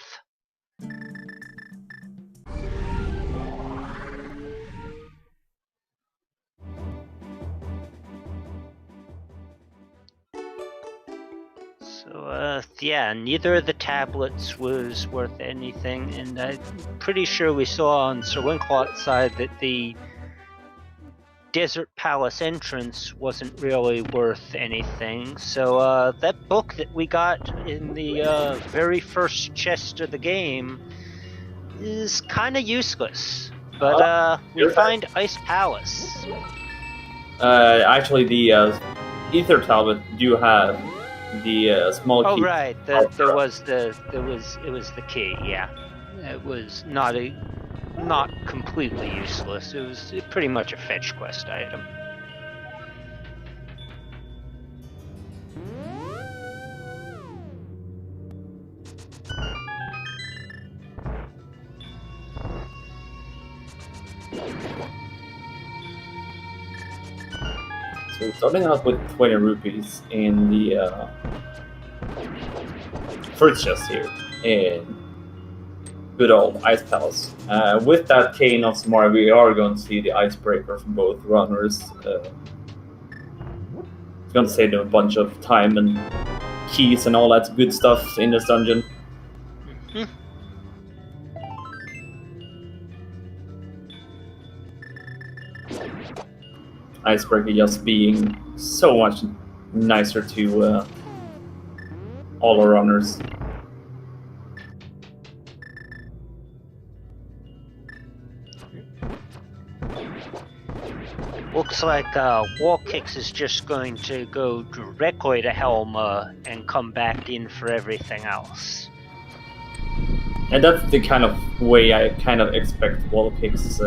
So, yeah, neither of the tablets was worth anything, and I'm pretty sure we saw on SirLinkalot's side that the Desert Palace entrance wasn't really worth anything. So, that book that we got in the very first chest of the game is kind of useless. But, we find Ice Palace. Actually, the Ether tablet do have the small key. Oh right, it was the key. Yeah, it was not completely useless. It was pretty much a fetch quest item. So starting out with 20 rupees in the first chest here in good old Ice Palace. With that cane of Samara, we are going to see the icebreaker from both runners. It's going to save them a bunch of time and keys and all that good stuff in this dungeon. Icebreaker just being so much nicer to all our runners. Looks like WallKicks is just going to go directly to Helma and come back in for everything else. And that's the kind of way I kind of expect WallKicks.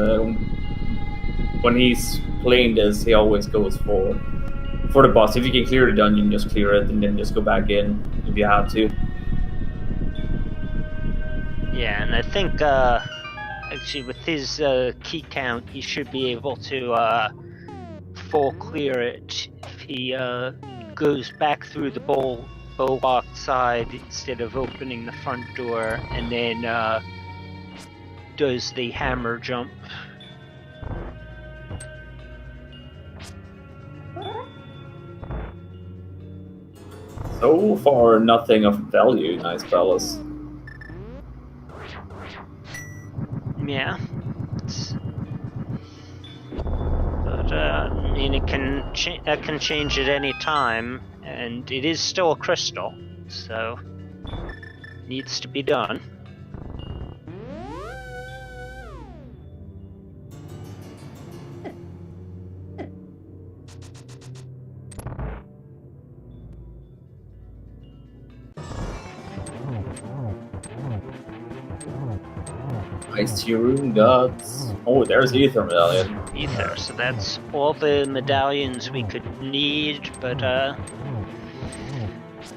When he's playing this, he always goes for the boss. If you can clear the dungeon, just clear it and then just go back in if you have to. Yeah, and I think actually with his key count, he should be able to full clear it if he goes back through the bulwark side instead of opening the front door, and then does the hammer jump. So far, nothing of value in Ice Palace. Yeah. But I mean, it can change at any time, and it is still a crystal, so needs to be done. Ice Tea Room gods. Oh, there's Ether Medallion. Ether, so that's all the medallions we could need, but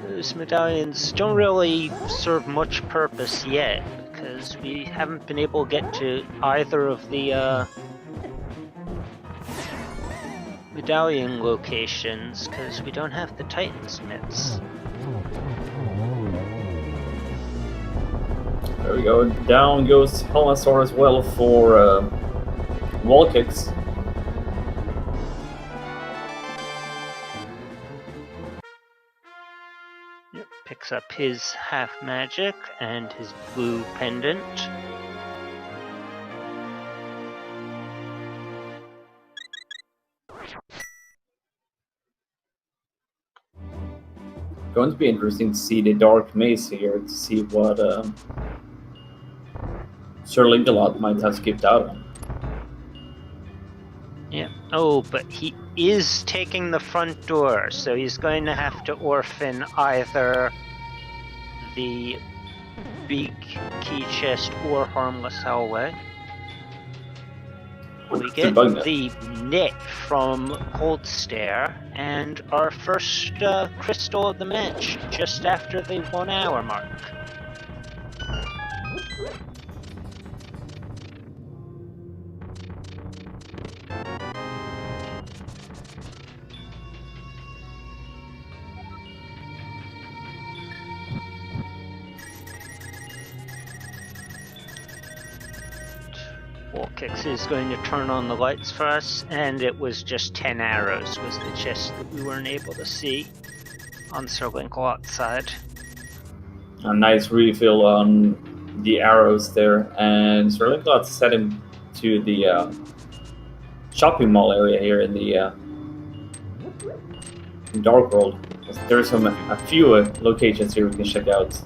those medallions don't really serve much purpose yet, because we haven't been able to get to either of the medallion locations, because we don't have the Titan Smiths. There we go. Down goes Helmasaur as well for WallKicks. picks up his half magic and his blue pendant. Going to be interesting to see the dark maze here to see what SirLinkalot might have skipped out on. Yeah. Oh, but he is taking the front door, so he's going to have to orphan either the big key chest or harmless hallway. We get the net from Cold Stare and our first crystal of the match just after the 1 hour mark. WallKicks is going to turn on the lights for us, and it was just 10 arrows was the chest that we weren't able to see on SirLinkalot's side. A nice refill on the arrows there, and SirLinkalot set him to the shopping mall area here in the Dark World. There's a few locations here we can check out.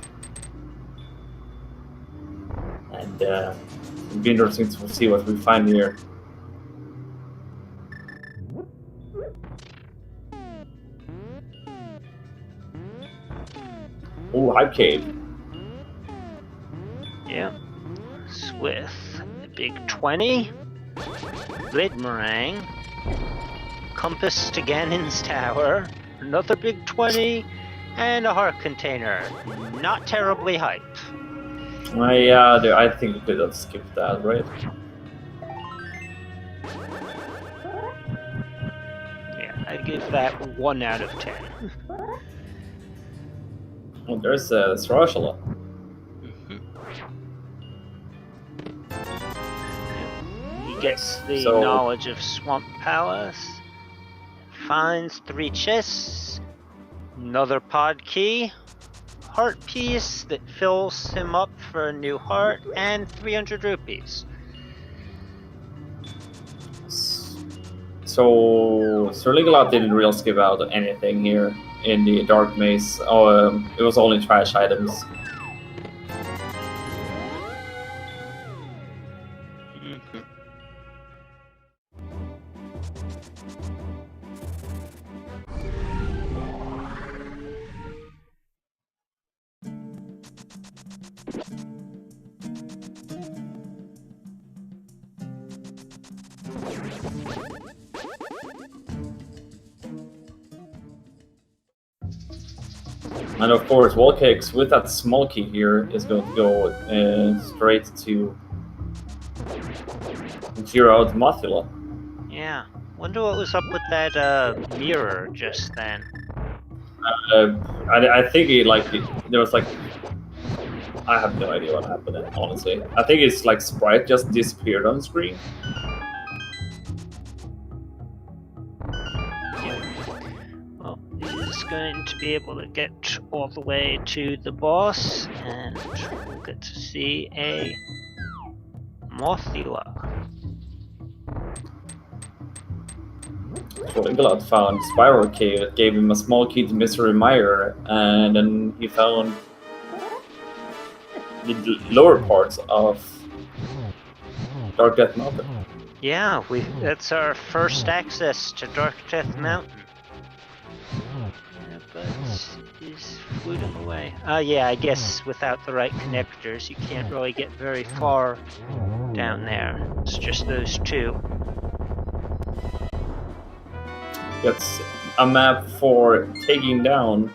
And it'll be interesting to see what we find here. Oh, Hype Cave. Yeah. With a big 20, Blade Meringue, Compass to Ganon's Tower, another big 20, and a heart container. Not terribly hype. Yeah, I think we could have skipped that, right? Yeah, I give that 1 out of 10. Oh, there's SirLinkalot. He gets the knowledge of Swamp Palace, finds 3 chests, another pod key, heart piece that fills him up for a new heart, and 300 rupees. So SirLinkalot didn't really skip out anything here in the Dark Maze. Oh, it was only trash items. And of course, WallKicks with that small key here is going to go straight to clear out Mothula. Yeah, wonder what was up with that mirror just then. I think there was I have no idea what happened, honestly. I think it's like Sprite just disappeared on screen. Going to be able to get all the way to the boss, and we'll get to see a Mothula. SirLinkalot found Spiral Cave that gave him a small key to Mystery Mire, and then he found the lower parts of Dark Death Mountain. Yeah, that's our first access to Dark Death Mountain. But he's floating away. Yeah, I guess without the right connectors, you can't really get very far down there. It's just those 2. That's a map for taking down.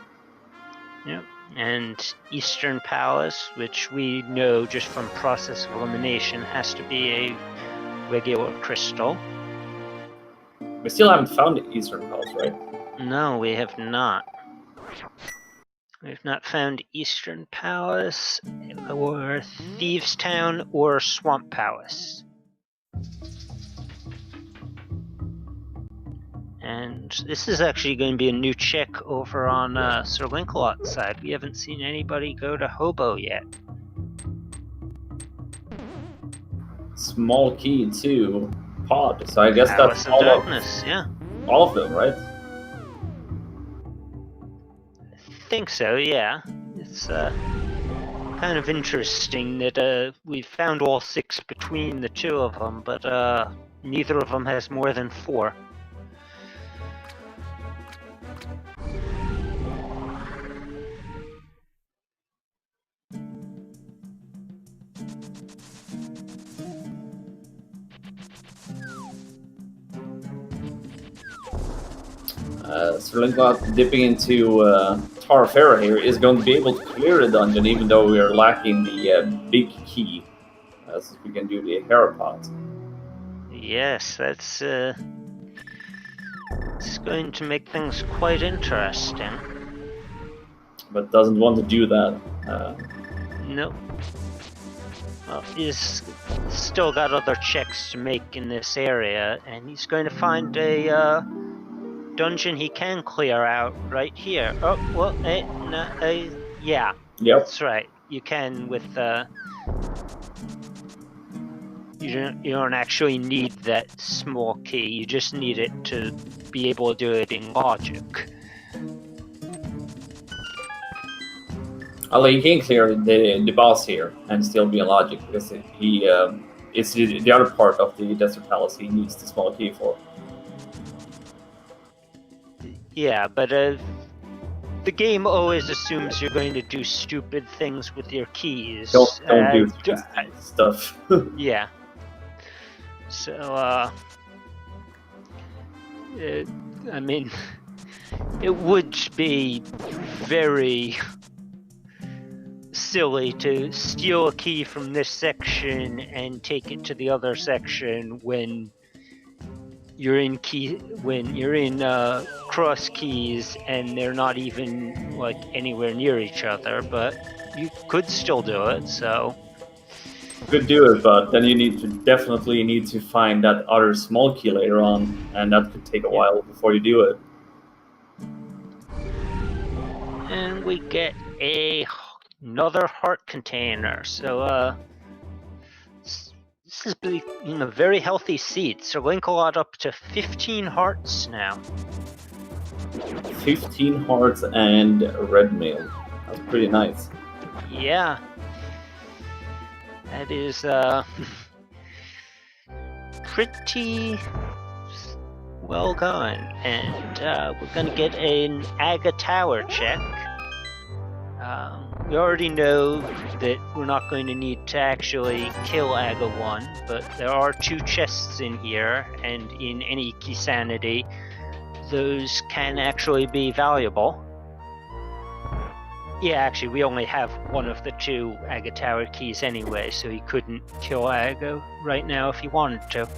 Yep. And Eastern Palace, which we know just from process of elimination has to be a regular crystal. We still haven't found the Eastern Palace, right? No, we have not. We've not found Eastern Palace, or Thieves Town, or Swamp Palace. And this is actually going to be a new check over on SirLinkalot's side. We haven't seen anybody go to Hobo yet. Small key to pod. So I guess Palace that's of all Darkness, yeah. all of them, right? I think so, yeah. It's kind of interesting that we found all 6 between the 2 of them, but neither of them has more than 4. SirLinkalot dipping into Tarfera here is going to be able to clear the dungeon even though we are lacking the big key. As we can do the Herapod. Yes, that's it's going to make things quite interesting. But doesn't want to do that. Nope. Well, he's still got other checks to make in this area, and he's going to find a dungeon he can clear out right here. Oh, well, yeah. Yep. That's right. You can with you don't actually need that small key. You just need it to be able to do it in logic. Although you can clear the boss here and still be in logic because he it's the other part of the Desert Palace he needs the small key for. Yeah, but the game always assumes you're going to do stupid things with your keys. Don't do stuff. Yeah. So, I mean, it would be very silly to steal a key from this section and take it to the other section when you're in cross keys and they're not even like anywhere near each other, but you could still do it. So could do it, but then you definitely need to find that other small key later on, and that could take a while before you do it. And we get another heart container. So this is in a very healthy seat. So SirLinkalot up to 15 hearts now. 15 hearts and a red mail. That's pretty nice. Yeah. That is pretty well done. And we're gonna get an Aga Tower check. We already know that we're not going to need to actually kill Aga 1, but there are 2 chests in here, and in any key sanity, those can actually be valuable. Yeah, actually, we only have one of the 2 Aga Tower keys anyway, so he couldn't kill Aga right now if he wanted to.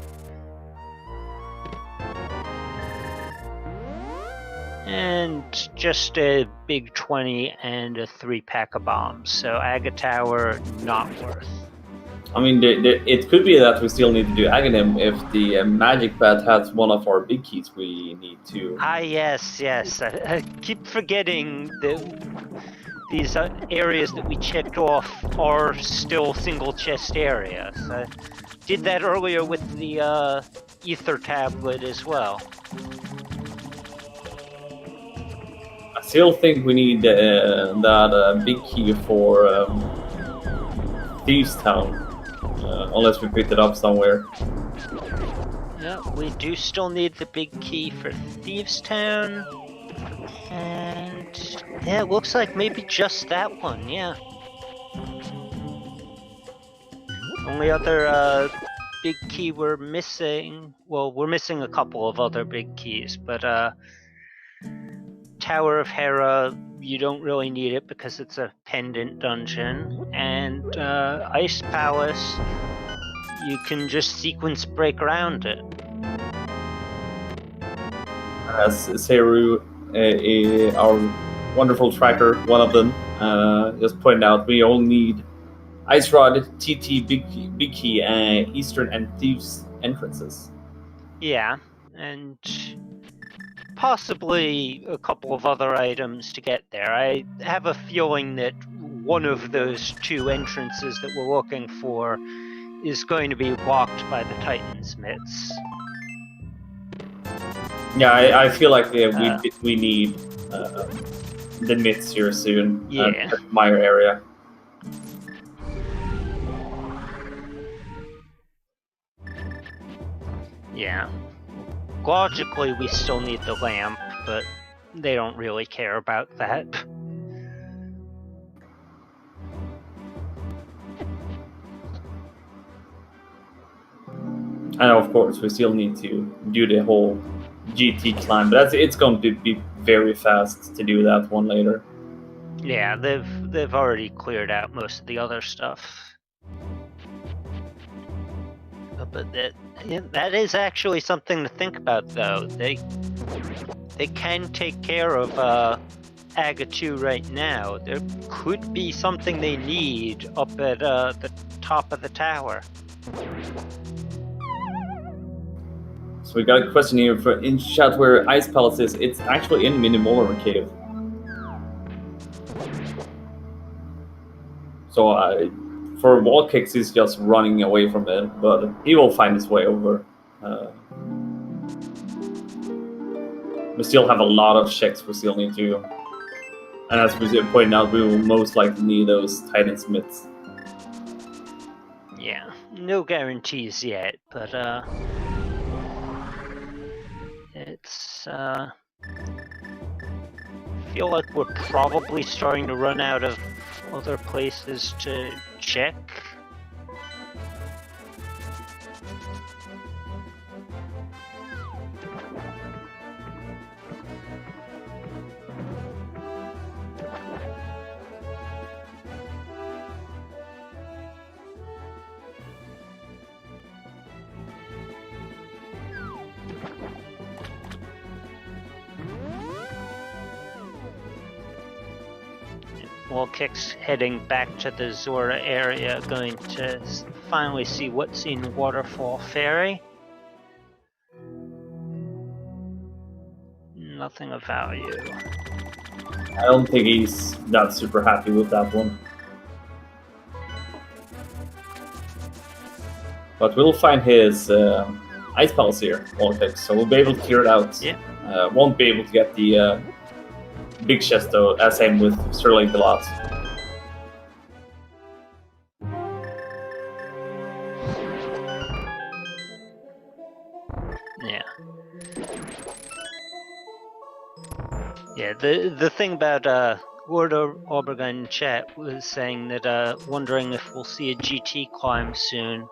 And just a big 20 and a 3-pack of bombs, so Aga Tower not worth. I mean, it could be that we still need to do Aghanim if the magic bat has one of our big keys we need to. Ah, yes. I keep forgetting that these areas that we checked off are still single chest areas. I did that earlier with the ether tablet as well. I still think we need that big key for Thieves Town. Unless we picked it up somewhere. Yeah, we do still need the big key for Thieves Town. And yeah, it looks like maybe just that one, yeah. Only other big key we're missing, well, we're missing a couple of other big keys, but Tower of Hera, you don't really need it because it's a pendant dungeon, and Ice Palace, you can just sequence break around it. As Seru, our wonderful tracker, one of them, just pointed out, we only need Ice Rod, TT, Big Key, Eastern, and Thieves entrances. Yeah, and possibly a couple of other items to get there. I have a feeling that one of those two entrances that we're looking for is going to be blocked by the Titan's mitts. Yeah, I feel like we need the mitts here soon. Yeah. Meyer area. Yeah. Logically, we still need the lamp, but they don't really care about that. And of course, we still need to do the whole GT climb, but it's going to be very fast to do that one later. Yeah, they've already cleared out most of the other stuff. But that is actually something to think about, though. They can take care of Aga 2 right now. There could be something they need up at the top of the tower. So we got a question here in chat where Ice Palace is. It's actually in Minimolar Cave. So for WallKicks, he's just running away from it, but he will find his way over. We still have a lot of checks we still need to. And as we pointed out, we will most likely need those Titan Smiths. Yeah, no guarantees yet, but it's feel like we're probably starting to run out of other places to check. WallKicks heading back to the Zora area, going to finally see what's in Waterfall Ferry. Nothing of value. I don't think he's that super happy with that one. But we'll find his Ice Palace here, WallKicks, so we'll be able to clear it out. Yeah. Won't be able to get the big chest though, same with SirLinkalot. Yeah. Yeah, the thing about Lord Obergun chat was saying that wondering if we'll see a GT climb soon.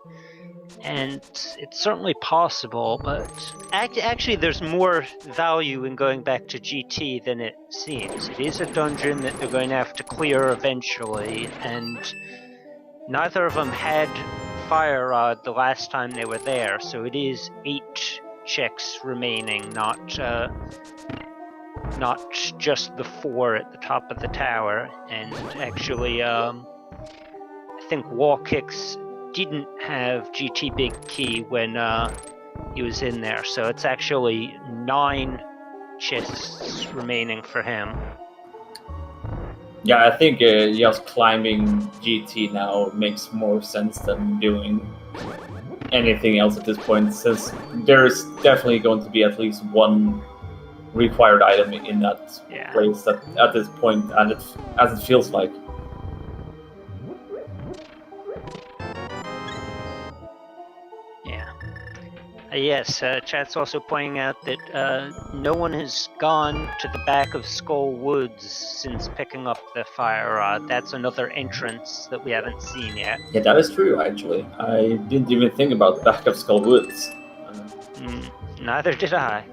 And it's certainly possible, but actually there's more value in going back to GT than it seems. It is a dungeon that they're going to have to clear eventually, and neither of them had Fire Rod the last time they were there, so it is 8 checks remaining, not just the 4 at the top of the tower. And actually, I think WallKicks didn't have GT Big Key when he was in there, so it's actually 9 chests remaining for him. Yeah, I think just climbing GT now makes more sense than doing anything else at this point, since there's definitely going to be at least one required item in that place at this point, and as it feels like. Yes, chat's also pointing out that no one has gone to the back of Skull Woods since picking up the Fire Rod. That's another entrance that we haven't seen yet. Yeah, that is true, actually. I didn't even think about the back of Skull Woods. Neither did I.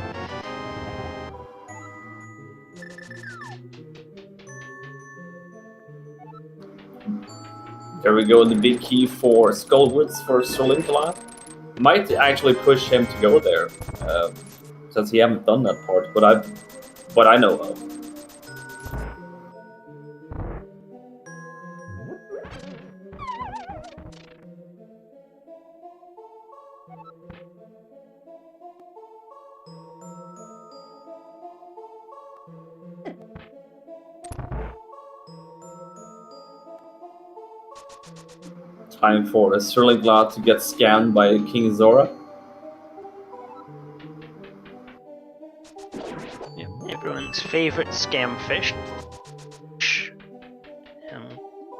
There we go, the big key for Skull Woods for SirLinkalot. Might actually push him to go there, since he haven't done that part, what I know of. Time for SirLinkalot to get scammed by King Zora. Yep, everyone's favorite scam fish.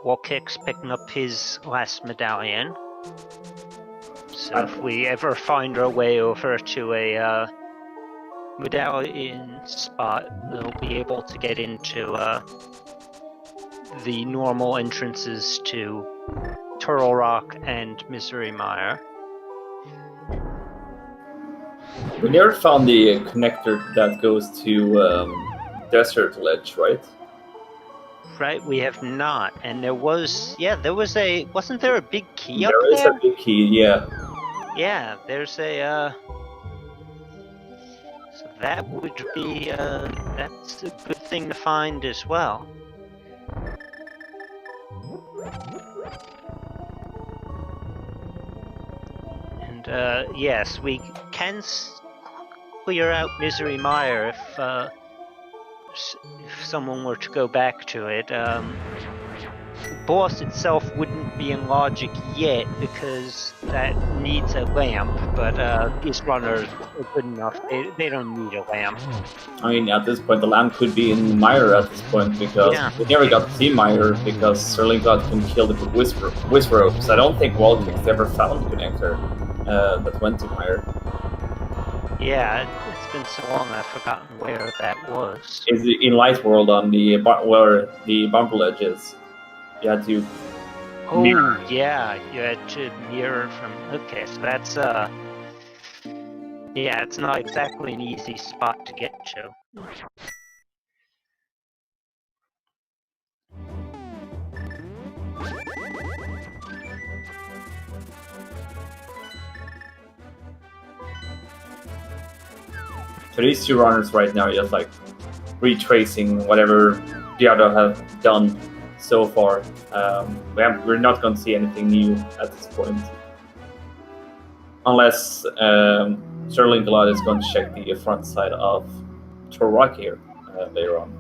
WallKicks picking up his last medallion. So if we ever find our way over to a medallion spot, we'll be able to get into the normal entrances to Turtle Rock and Misery Mire. We never found the connector that goes to Desert Ledge, right? Right, we have not. And there was wasn't there a big key up There is there? a big key, yeah. Yeah, there's a, so that would be, that's a good thing to find as well. And, yes, we can clear out Misery Mire if someone were to go back to it. The boss itself wouldn't be in logic yet because that needs a lamp, but these runners are good enough. They don't need a lamp. I mean, at this point, the lamp could be in Mire at this point because we never got to see Mire because SirLinkalot can kill the Whisper. I don't think WallKicks ever found the connector that went to Mire. Yeah, it's been so long I've forgotten where that was. Is it in Light World on the where the bumper ledge is? You had to. Oh, yeah, you had to mirror from. Okay, so that's yeah, it's not exactly an easy spot to get to. So these two runners right now are just like retracing whatever the other have done so far. We're not going to see anything new at this point. Unless SirLinkalot is going to check the front side of Turtle Rock here later on.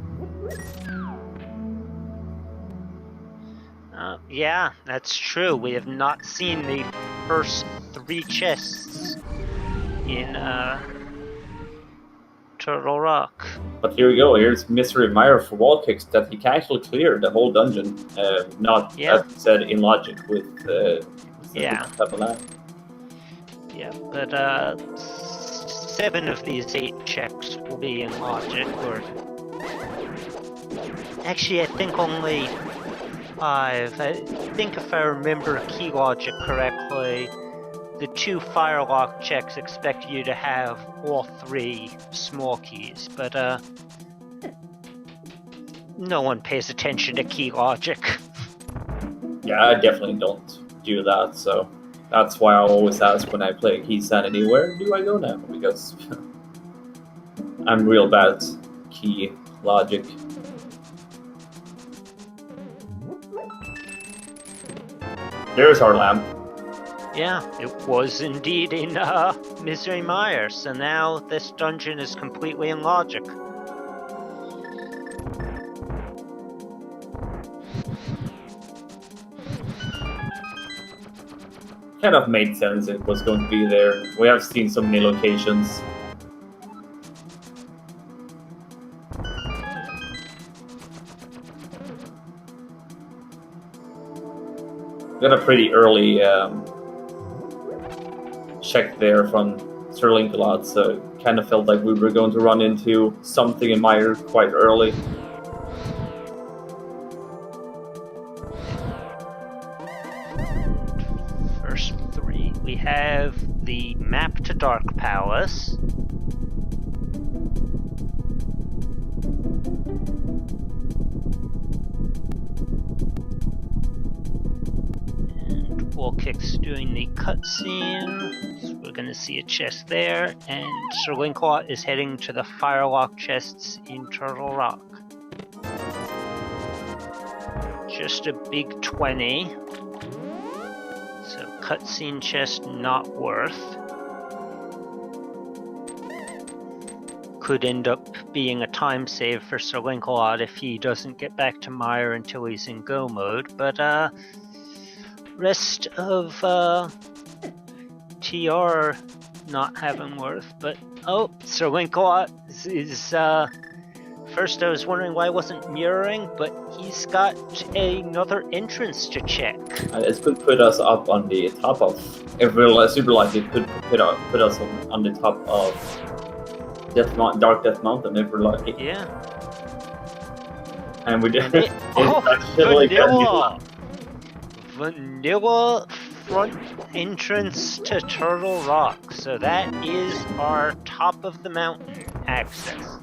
Yeah, that's true. We have not seen the first 3 chests in Turtle Rock. But here we go. Here's Misery Mire for WallKicks that he can actually clear the whole dungeon. Not as said in logic with Tabalan. Yeah, but 7 of these 8 checks will be in logic, or actually I think only 5. I think if I remember key logic correctly, the 2 firelock checks expect you to have all 3 small keys, but no one pays attention to key logic. Yeah, I definitely don't do that, so that's why I always ask when I play Key Sanity, where do I go now? Because I'm real bad at key logic. There's our lamp. Yeah, it was indeed in Misery Mire, so now this dungeon is completely in logic. Kind of made sense it was going to be there. We have seen so many locations. Got a pretty early check there from SirLinkalot, so it kind of felt like we were going to run into something in Mire quite early. First 3. We have the map to Dark Palace. And WallKicks doing the cutscene. So we're gonna see a chest there, and SirLinkalot is heading to the firelock chests in Turtle Rock. Just a big 20. So cutscene chest not worth. Could end up being a time save for SirLinkalot if he doesn't get back to Mire until he's in go mode, but rest of TR not having worth, but oh, SirLinkalot is first I was wondering why I wasn't mirroring, but he's got another entrance to check. It could put us up on the top of, if we're super lucky, it could put us on the top of Dark Death Mountain if we're lucky. Yeah. And we did. Vanilla front entrance to Turtle Rock. So that is our top of the mountain access.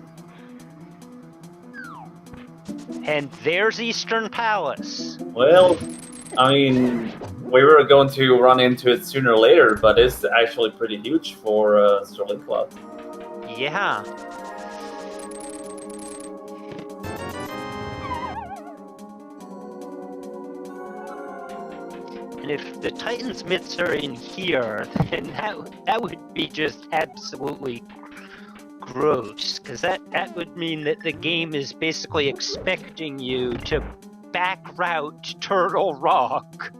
And there's Eastern Palace. Well, I mean, we were going to run into it sooner or later, but it's actually pretty huge for SirLinkalot. Yeah. And if the Titan's myths are in here, then that would be just absolutely gross, because that would mean that the game is basically expecting you to back route Turtle Rock.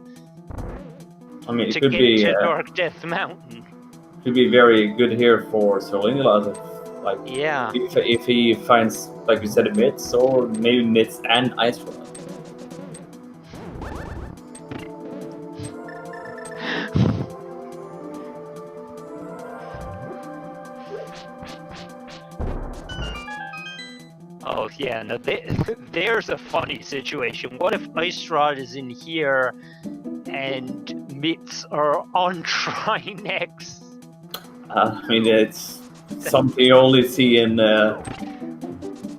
I mean, it to could get be to Dark Death Mountain. Could be very good here for SirLinkalot, Yeah. if he finds, like you said, myths, or maybe myths and ice rod. Oh yeah, no, there's a funny situation. What if Ice Rod is in here and Mitts are on Trinex? I mean, it's something you only see in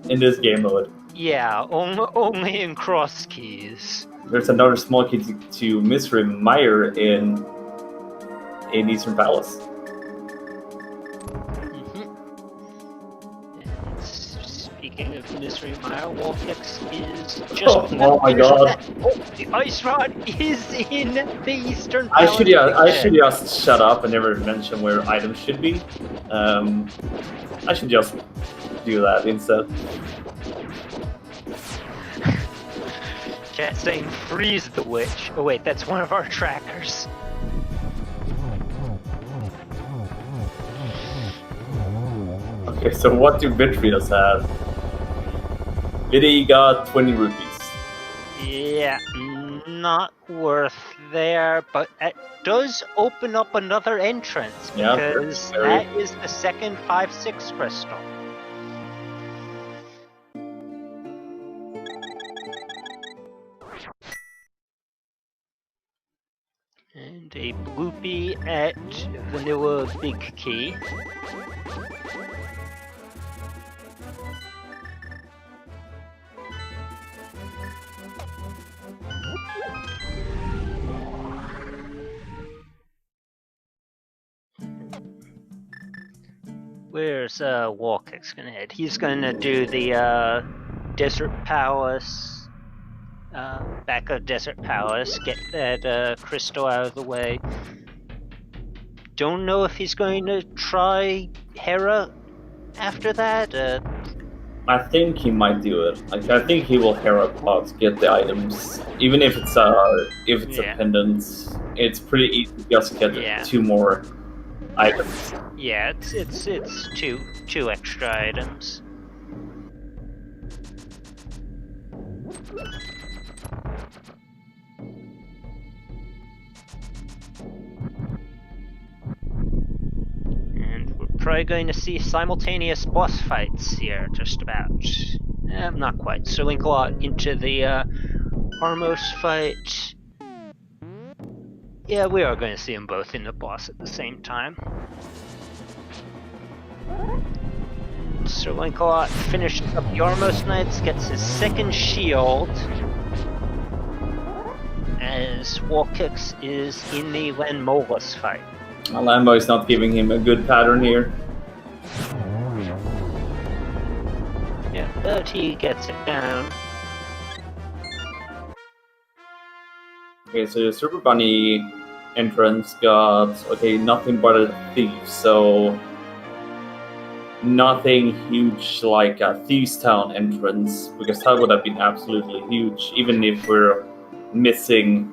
this game mode. Yeah, only in Crosskeys. There's another small key to Mystery Mire in Eastern Palace. Speaking of Mystery Mire, WallKicks is just... Oh my god. The Ice Rod is in the Eastern I Palace. should just shut up and never mention where items should be. I should just do that instead. Chat saying freeze the witch. Oh wait, that's one of our trackers. Okay, so what do Vitrios have? Viddy got 20 rupees. Yeah, not worth there, but it does open up another entrance because that is the second 5-6 crystal. And a bloopy at Vanilla Big Key. Where's WallKicks gonna head? He's gonna do the Desert Palace, back of Desert Palace, get that crystal out of the way. Don't know if he's going to try Hera after that. I think he might do it. Like, I think he will Hera pot, get the items, even if it's a pendant. It's pretty easy to just get 2 more items. Yeah, it's two extra items. And we're probably going to see simultaneous boss fights here, just about. Not quite. SirLinkalot into the Armos fight. Yeah, we are going to see them both in the boss at the same time. SirLinkalot finishes up the Armos Knights, gets his second shield, as WallKicks is in the Lanmolas fight. Lambo is not giving him a good pattern here. Yeah, but he gets it down. Okay, so the Super Bunny entrance got, nothing but a thief, so nothing huge like a Thieves Town entrance, because that would have been absolutely huge, even if we're missing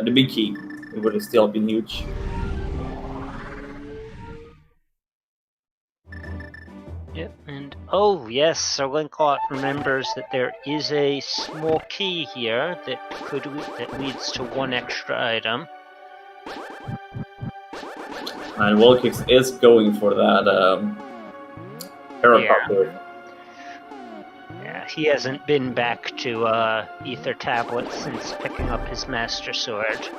the big key. It would have still been huge. Yep, and oh yes, SirLinkalot remembers that there is a small key here that leads to one extra item. And WallKicks is going for that helicopter. Yeah, he hasn't been back to Ether Tablet since picking up his Master Sword.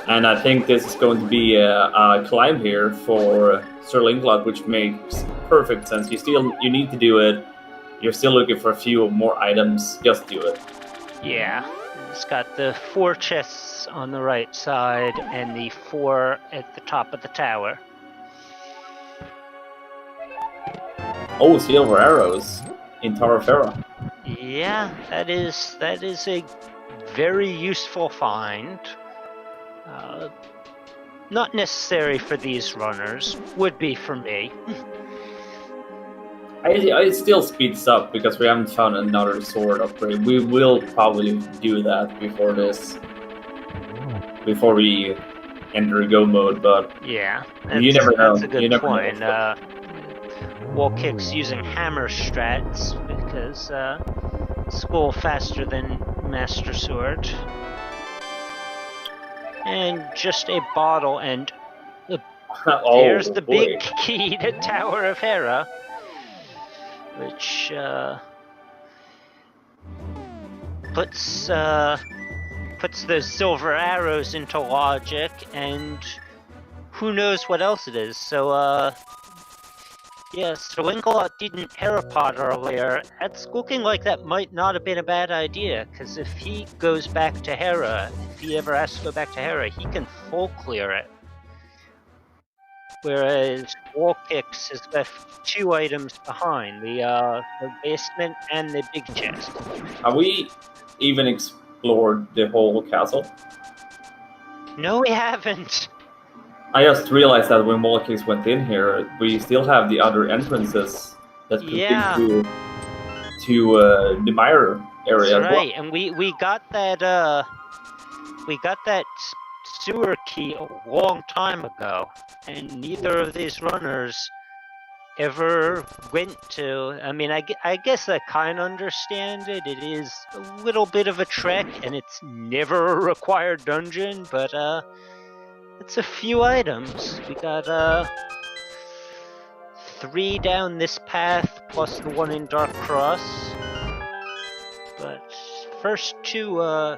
And I think this is going to be a climb here for SirLinkalot, which makes perfect sense. You need to do it. You're still looking for a few more items. Just do it. Yeah, it's got the 4 chests on the right side and the 4 at the top of the tower. Oh, silver arrows in Tower of Hera. Yeah, that is a very useful find. Not necessary for these runners, would be for me. It still speeds up because we haven't found another sword upgrade. We will probably do that before we enter go mode, but yeah, you never know. That's a good point. WallKicks using hammer strats because it's a little faster than Master Sword. And just a bottle, and there's the big key to Tower of Hera, which puts those silver arrows into logic, and who knows what else it is. So yeah, SirLinkalot didn't Herapod earlier. It's looking like that might not have been a bad idea, because if he goes back to Hera, if he ever has to go back to Hera, he can full clear it. Whereas WallKicks has left 2 items behind, the basement and the big chest. Have we even explored the whole castle? No, we haven't. I just realized that when WallKicks went in here, we still have the other entrances that could lead to the Mire area. That's right, and we got that sewer key a long time ago, and neither of these runners ever went to. I mean, I guess I kind of understand it. It is a little bit of a trek, and it's never a required dungeon, but it's a few items. We got 3 down this path, plus the 1 in Dark Cross. But first 2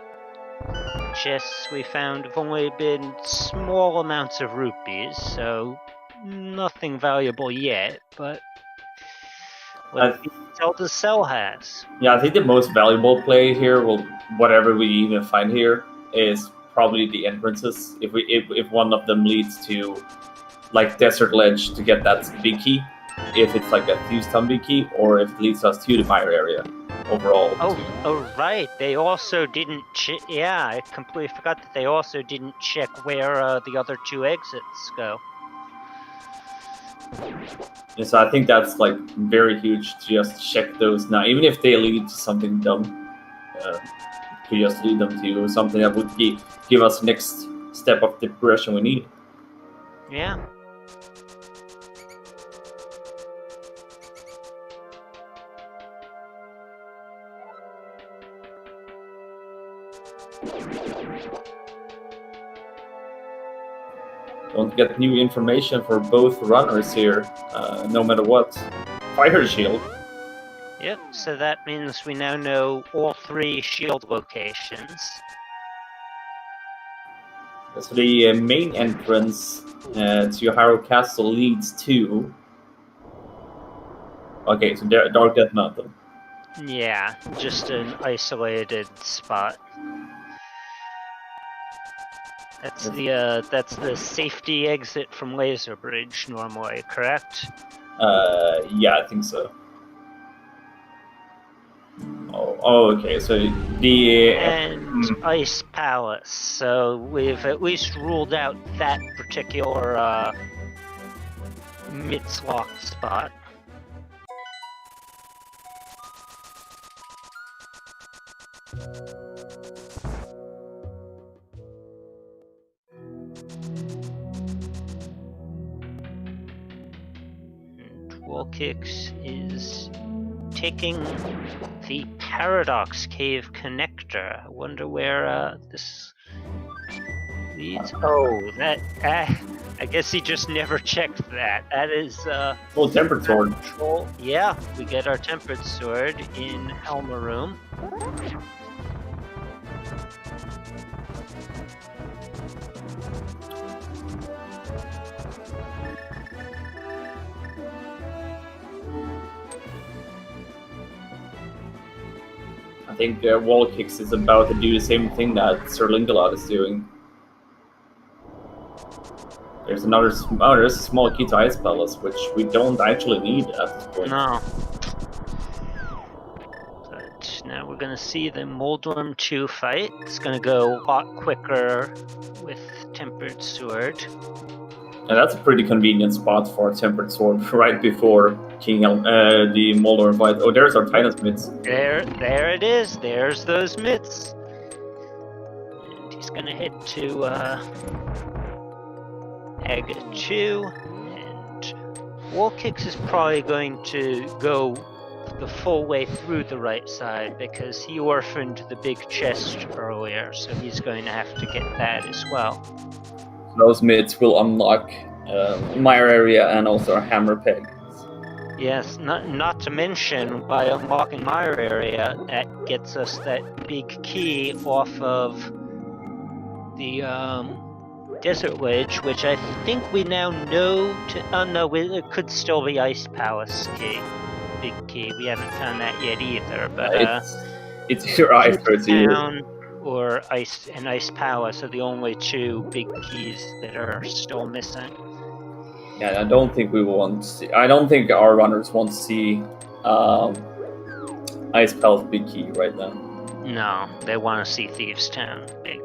chests we found have only been small amounts of rupees, so nothing valuable yet, but what Zelda Cell has. Yeah, I think the most valuable play here, whatever we even find here, is probably the entrances. If one of them leads to like Desert Ledge to get that big key, if it's like a Thieves' Tomb big key, or if it leads us to the Mire area overall. Oh right, they also didn't yeah, I completely forgot that they also didn't check where the other 2 exits go. And so I think that's like very huge to just check those now, even if they lead to something dumb. To just lead them to something that would give us next step of the progression we need. Yeah. Don't get new information for both runners here, no matter what. Fire shield. Yep, so that means we now know all 3 shield locations. So the main entrance to Harrow Castle leads to... Okay, so Dark Death Mountain. Yeah, just an isolated spot. That's the safety exit from Laser Bridge normally, correct? Yeah, I think so. Oh, okay. So and Ice Palace. So we've at least ruled out that particular Mitzlock spot. And WallKicks is taking the Paradox Cave connector. I wonder where this leads. Oh, that. I guess he just never checked that. That is. Full tempered sword. Control. Yeah, we get our tempered sword in Helma Room. I think WallKicks is about to do the same thing that SirLinkalot is doing. There's there's a small key to Ice Palace, which we don't actually need at this point. No. But now we're gonna see the Moldworm 2 fight. It's gonna go a lot quicker with Tempered Sword. And that's a pretty convenient spot for a tempered sword right before the Moldor fight. Oh, there's our Titan's mitts. There it is. There's those mitts. And he's gonna head to Aga 2, and WallKicks is probably going to go the full way through the right side because he orphaned the big chest earlier, so he's going to have to get that as well. Those mitts will unlock Mire Area and also our Hammer Peg. Yes, not to mention, by unlocking Mire Area, that gets us that big key off of the Desert Wedge, which I think we now know to... Oh no, it could still be Ice Palace key. Big key. We haven't found that yet either, but... it's either Ice or it's Town or Ice and Ice Palace are the only two big keys that are still missing. Yeah, I don't think we want to see... I don't think our runners want to see Ice Palace big key right now. No, they want to see Thieves Town big.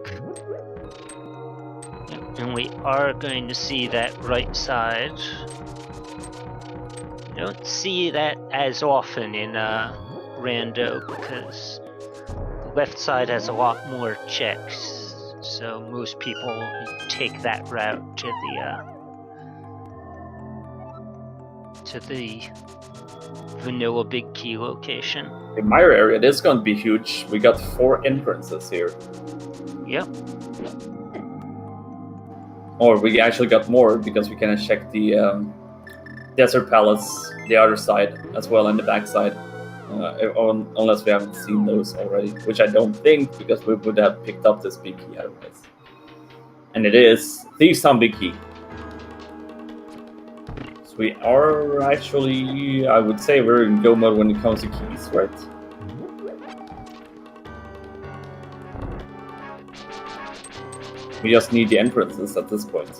And we are going to see that right side. You don't see that as often in Rando because the left side has a lot more checks. So most people take that route to the vanilla big key location. In Mire Area, this is going to be huge. We got 4 entrances here. Yep. Or we actually got more because we can check the Desert Palace, the other side, as well, and the back side. Unless we haven't seen those already, which I don't think, because we would have picked up this big key otherwise. And it is Thieves Town big key. So we are actually, I would say we're in go mode when it comes to keys, right? We just need the entrances at this point.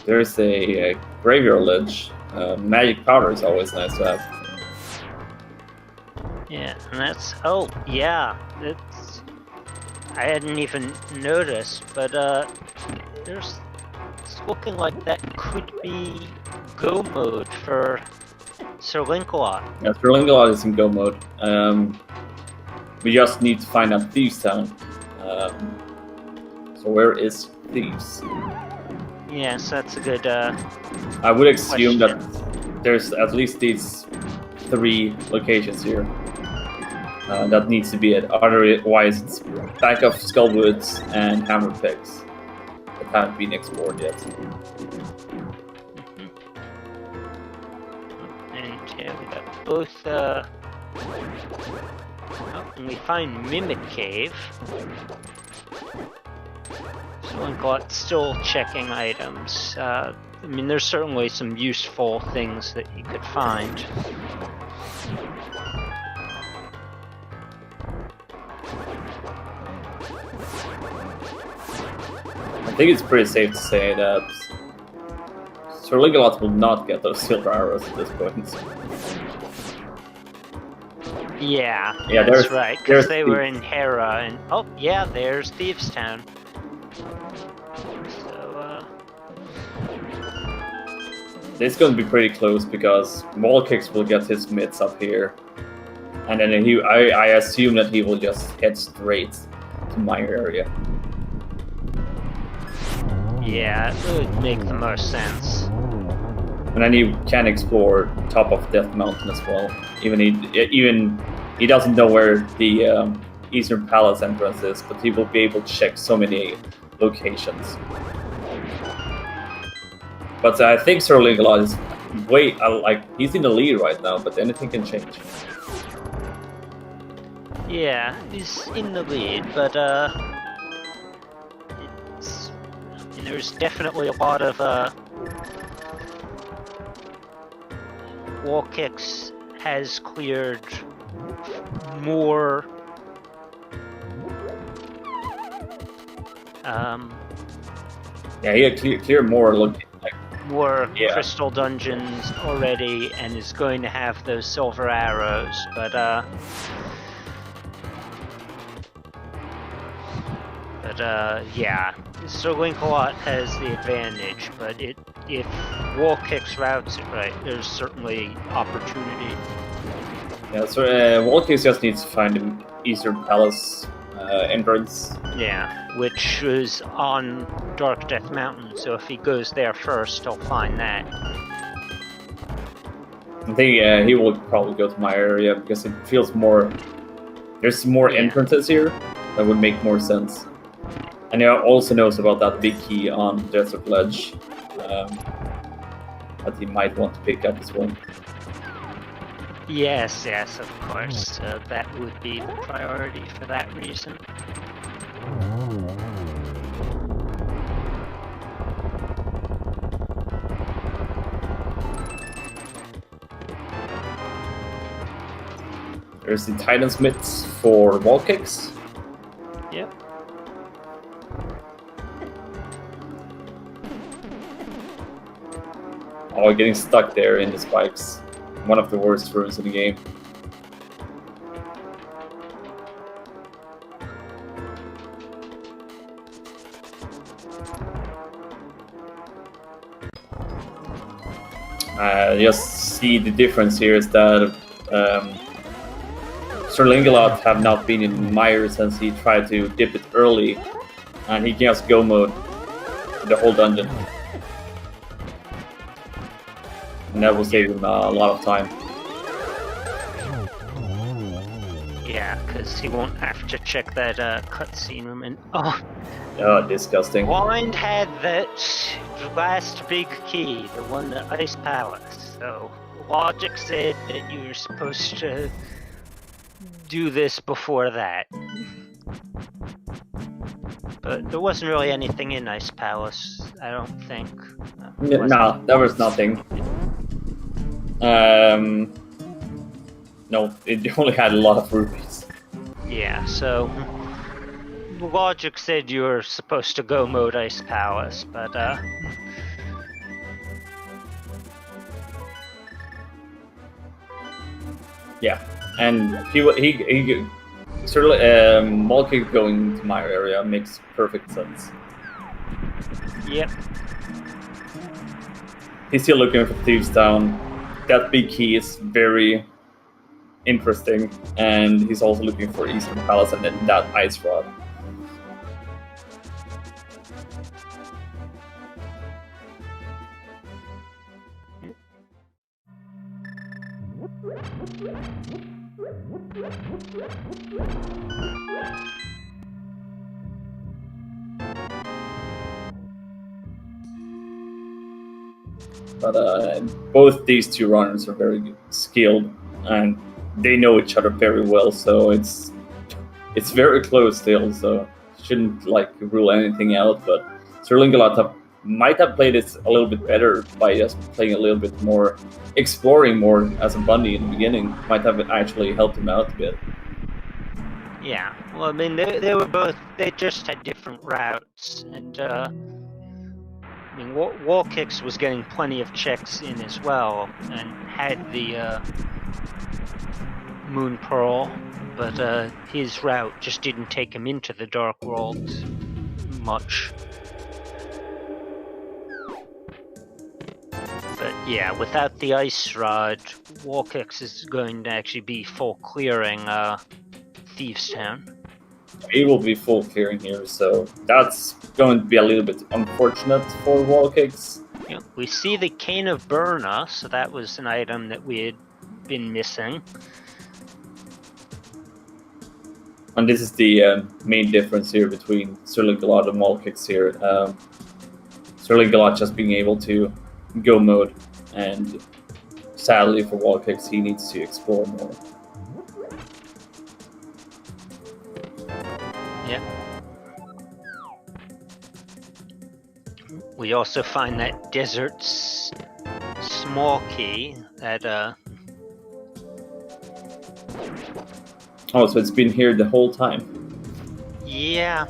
There's a graveyard ledge. Magic powder is always nice to have. Yeah, and that's... Oh, yeah. It's... I hadn't even noticed, but there's... It's looking like that could be go mode for SirLinkalot. Yeah, SirLinkalot is in go mode. We just need to find out Thieves Town. So where is Thieves? Yes, that's a good I would assume that there's at least these 3 locations here. That needs to be it. Otherwise, it's back of Skullwoods and Hammer Pegs that haven't been explored yet. And yeah, we got both. Oh, and we find Mimic Cave. SirLinkalot's still checking items. I mean, there's certainly some useful things that you could find. I think it's pretty safe to say that SirLinkalot will not get those silver arrows at this point. Yeah, Yeah, that's right, because they Thieves. were in Hera, and oh yeah, there's Thieves Town. So It's going to be pretty close because WallKicks will get his mitts up here, and then I assume that he will just head straight to my area. Yeah, it would make the most sense. And then you can explore top of Death Mountain as well. Even he doesn't know where the Eastern Palace entrance is, but he will be able to check so many locations. But I think SirLinkalot is he's in the lead right now, but anything can change. Yeah, he's in the lead, but there's definitely a lot of WallKicks has cleared more Yeah, he had clear more looking like more crystal dungeons already, and is going to have those silver arrows, but yeah, SirLinkalot has the advantage, but if WallKicks routes it right, there's certainly opportunity. Yeah, so WallKicks just needs to find the Eastern Palace entrance. Yeah, which is on Dark Death Mountain, so if he goes there first, he'll find that. I think he will probably go to my area because it feels more. There's more entrances here that would make more sense. And he also knows about that big key on Desert Ledge that he might want to pick up as well. Yes, of course. That would be the priority for that reason. There's the Titan's Mitts for WallKicks. Yep. Oh, getting stuck there in the spikes. One of the worst runes in the game. Just see the difference here is that SirLinkalot have not been in mire since he tried to dip it early, and he can just go mode the whole dungeon. And that will save him a lot of time. Yeah, because he won't have to check that cutscene room and Disgusting. Blind had that last big key, the one to Ice Palace. So logic said that you were supposed to do this before that. But there wasn't really anything in Ice Palace, I don't think. No, there was nothing. No, it only had a lot of rupees. Yeah, so logic said you were supposed to go mode Ice Palace, but yeah, and he certainly WallKicks going to my area makes perfect sense. Yep. He's still looking for Thieves Town. That big key is very interesting, and he's also looking for Eastern Palace and then that ice rod. But both these two runners are very skilled, and they know each other very well. So it's very close still. So shouldn't rule anything out. But SirLinkalot might have played it a little bit better by just playing a little bit more, exploring more as a bunny in the beginning. Might have actually helped him out a bit. Yeah. Well, I mean, they just had different routes, and I mean, WallKicks was getting plenty of checks in as well, and had the Moon Pearl, but his route just didn't take him into the Dark World much. But Yeah, without the ice rod, WallKicks is going to actually be full clearing Thieves Town. He will be full clearing here, so that's going to be a little bit unfortunate for WallKicks. Yeah, we see the Cane of Burna, so that was an item that we had been missing. And this is the main difference here between SirLinkalot and WallKicks here. SirLinkalot just being able to go mode, and sadly for WallKicks, he needs to explore more. Yeah. We also find that desert's small key that Oh, so it's been here the whole time. yeah.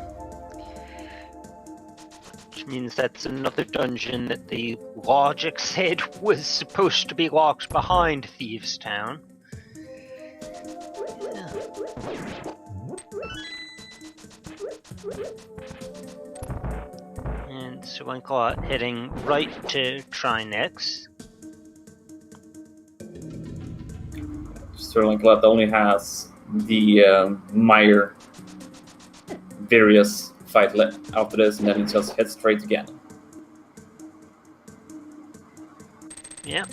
Which means that's another dungeon that the logic said was supposed to be locked behind Thieves Town. Yeah. And SirLinkalot heading right to Trinex. SirLinkalot only has the Meyer various fight after this, and then it just heads straight again. Yeah.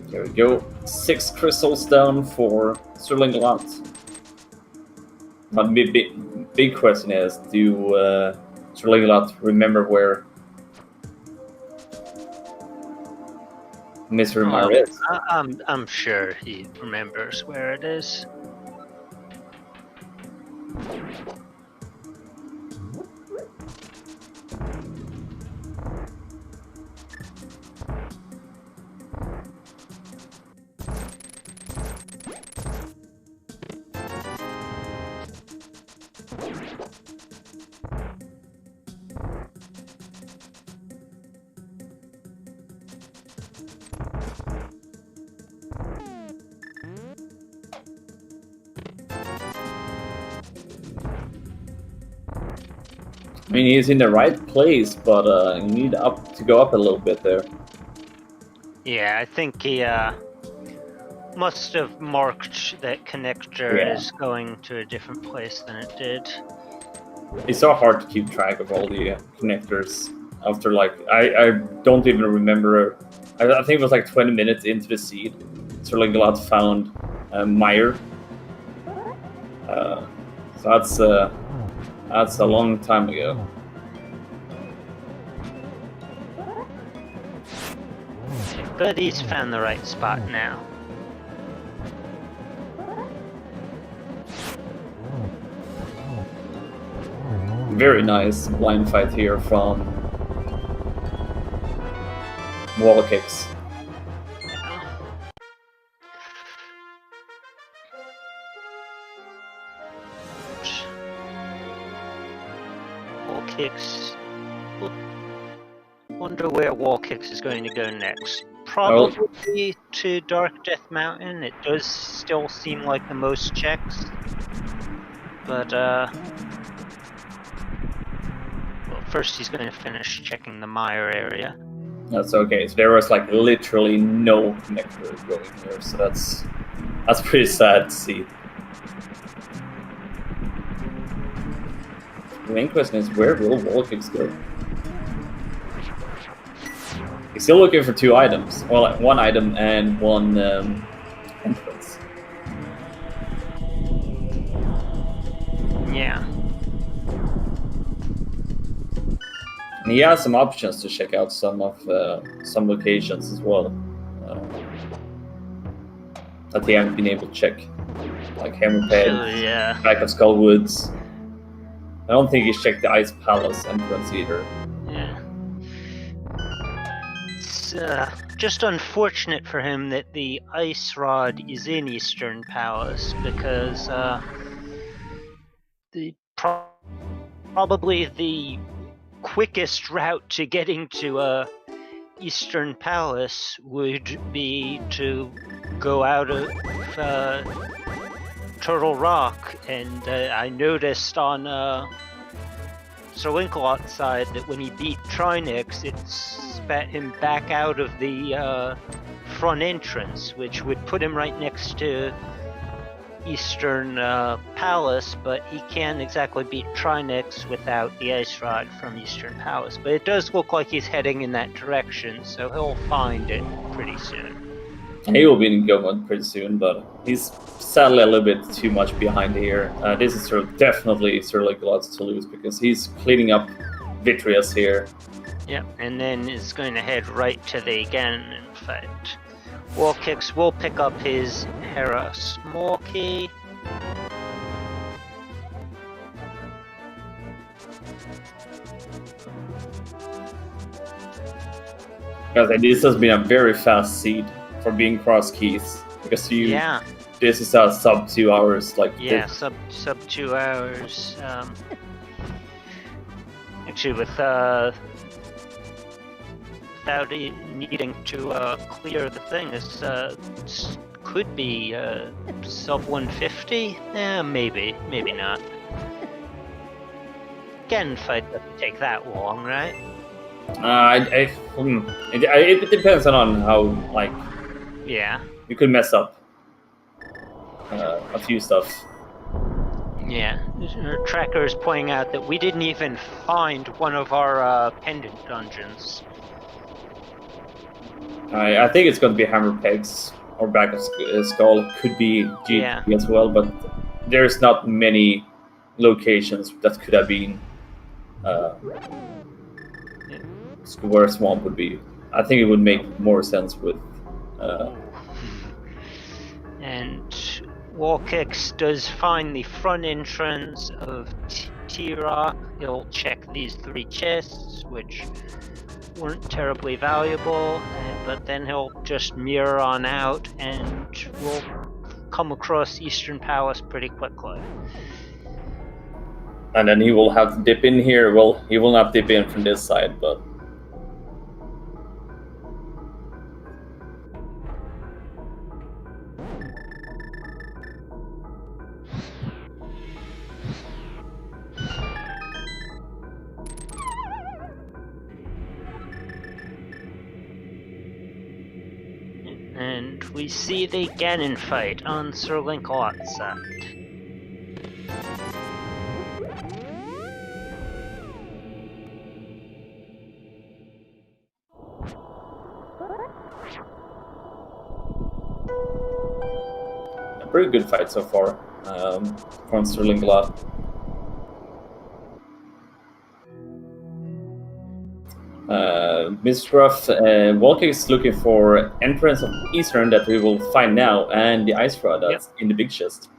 There we go. 6 crystals down for SirLinkalot. But big question is, do SirLinkalot remember where Mr. Meyer is? I'm sure he remembers where it is. I mean, he's in the right place, but you need to go up a little bit there. Yeah, I think he must have marked that connector as going to a different place than it did. It's so hard to keep track of all the connectors after, like, I don't even remember. I think it was like 20 minutes into the seed. SirLinkalot found Meyer. So that's a long time ago. But he's found the right spot now. Very nice blind fight here from WallKicks. WallKicks. Wonder where WallKicks is going to go next. Probably to Dark Death Mountain. It does still seem like the most checks. But well, first he's going to finish checking the Meyer area. That's okay. So there was like literally no connector going here, so that's pretty sad to see. The main question is, where will WallKicks go? He's still looking for 2 items. Well, 1 item and 1 entrance. Yeah. And he has some options to check out some locations as well that they haven't been able to check, like Hammerhead, Yeah. Back of Skull Woods. I don't think he's checked the Ice Palace entrance either. Yeah. It's just unfortunate for him that the Ice Rod is in Eastern Palace, because probably the quickest route to getting to Eastern Palace would be to go out of Turtle Rock, and I noticed on SirLinkalot's side that when he beat Trinix, it spat him back out of the front entrance, which would put him right next to Eastern Palace, but he can't exactly beat Trinix without the Ice Rod from Eastern Palace. But it does look like he's heading in that direction, so he'll find it pretty soon. He will be in Gilmore pretty soon, but he's sadly a little bit too much behind here. This is definitely SirLinkalot's to lose, because he's cleaning up Vitreous here. Yep, and then is going to head right to the Ganon fight. WallKicks will pick up his Hera small key. Because this has been a very fast seed for being cross keys. Because this is a sub 2 hours. Sub 2 hours. Actually, without needing to clear the thing, this could be sub 150. Maybe not. Ganon fight doesn't take that long, right? It depends on how, Yeah. you could mess up a few stuff. Yeah. Our tracker is pointing out that we didn't even find one of our pendant dungeons. I think it's going to be Hammer Pegs or Back of Skull. Could be GT as well, but there's not many locations that could have been where Swamp would be. I think it would make more sense with. And WallKicks does find the front entrance of T-Rock. He'll check these 3 chests, which weren't terribly valuable, but then he'll just mirror on out and we'll come across Eastern Palace pretty quickly. And then he will have to dip in here. Well, he will not dip in from this side, but And we see the Ganon fight on SirLinkalot's side. a pretty good fight so far from SirLinkalot. Mr. Ruff, WallKicks is looking for entrance of Eastern that we will find now, and the Ice Rod that's in the big chest.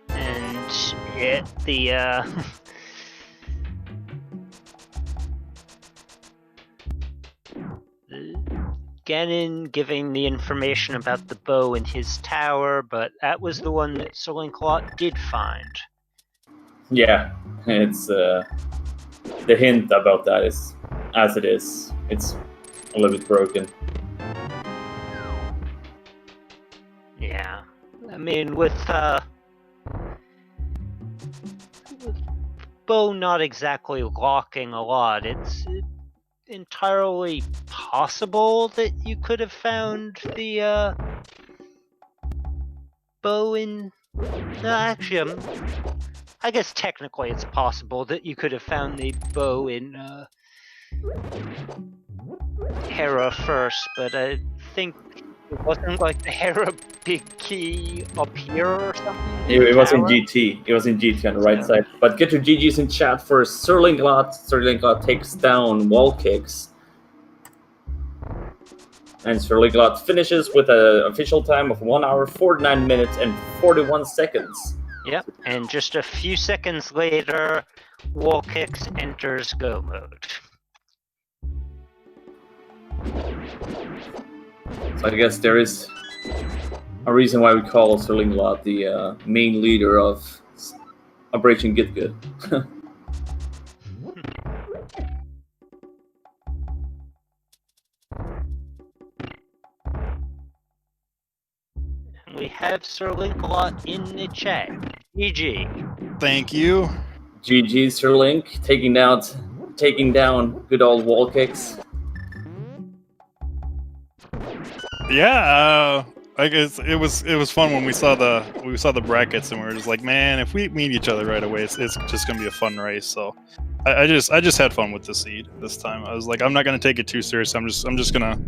And the Ganon giving the information about the bow in his tower, but that was the one that SirLinkalot did find. Yeah, it's the hint about that is as it is. It's a little bit broken. Yeah, I mean with bow not exactly locking a lot, it's entirely possible that you could have found the bow in. No, actually, I guess technically it's possible that you could have found the bow in Hera first, but I think It wasn't like the hair a big key up here or something? It was in Tower? GT. It was in GT on the right side. But get your GGs in chat for SirLinkalot. SirLinkalot takes down WallKicks. And SirLinkalot finishes with an official time of 1 hour, 49 minutes, and 41 seconds. Yep, and just a few seconds later, WallKicks enters go mode. So I guess there is a reason why we call SirLinkalot the main leader of Operation Get Good. We have SirLinkalot in the chat. GG. Thank you. GG SirLink taking down good old WallKicks. Yeah, I guess it was fun when we saw the brackets and we were just like, man, if we meet each other right away, it's just gonna be a fun race. So I just had fun with the seed this time. I was like, I'm not gonna take it too serious. I'm just gonna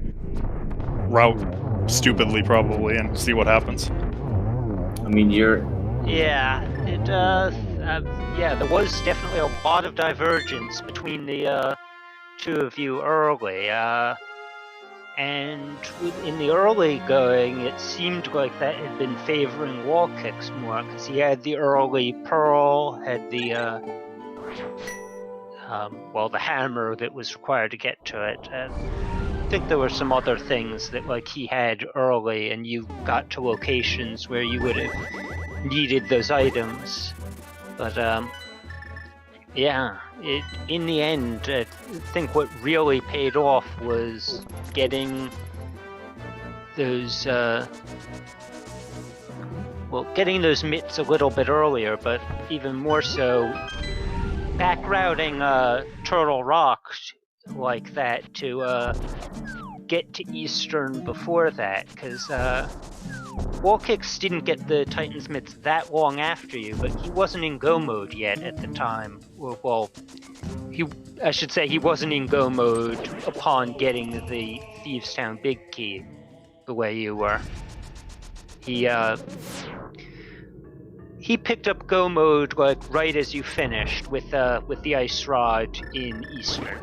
route stupidly probably and see what happens. I mean, Yeah, there was definitely a lot of divergence between the two of you early. And in the early going, it seemed like that had been favoring WallKicks more, because he had the early Pearl, had the the hammer that was required to get to it. I think there were some other things that he had early, and you got to locations where you would have needed those items. But in the end, I think what really paid off was getting those mitts a little bit earlier, but even more so, back routing Turtle Rock like that to get to Eastern before that, because WallKicks didn't get the Titan's mitts that long after you, but he wasn't in go mode yet at the time. Well, he wasn't in go mode upon getting the Thieves Town big key the way you were. He picked up go mode right as you finished with the ice rod in Eastern.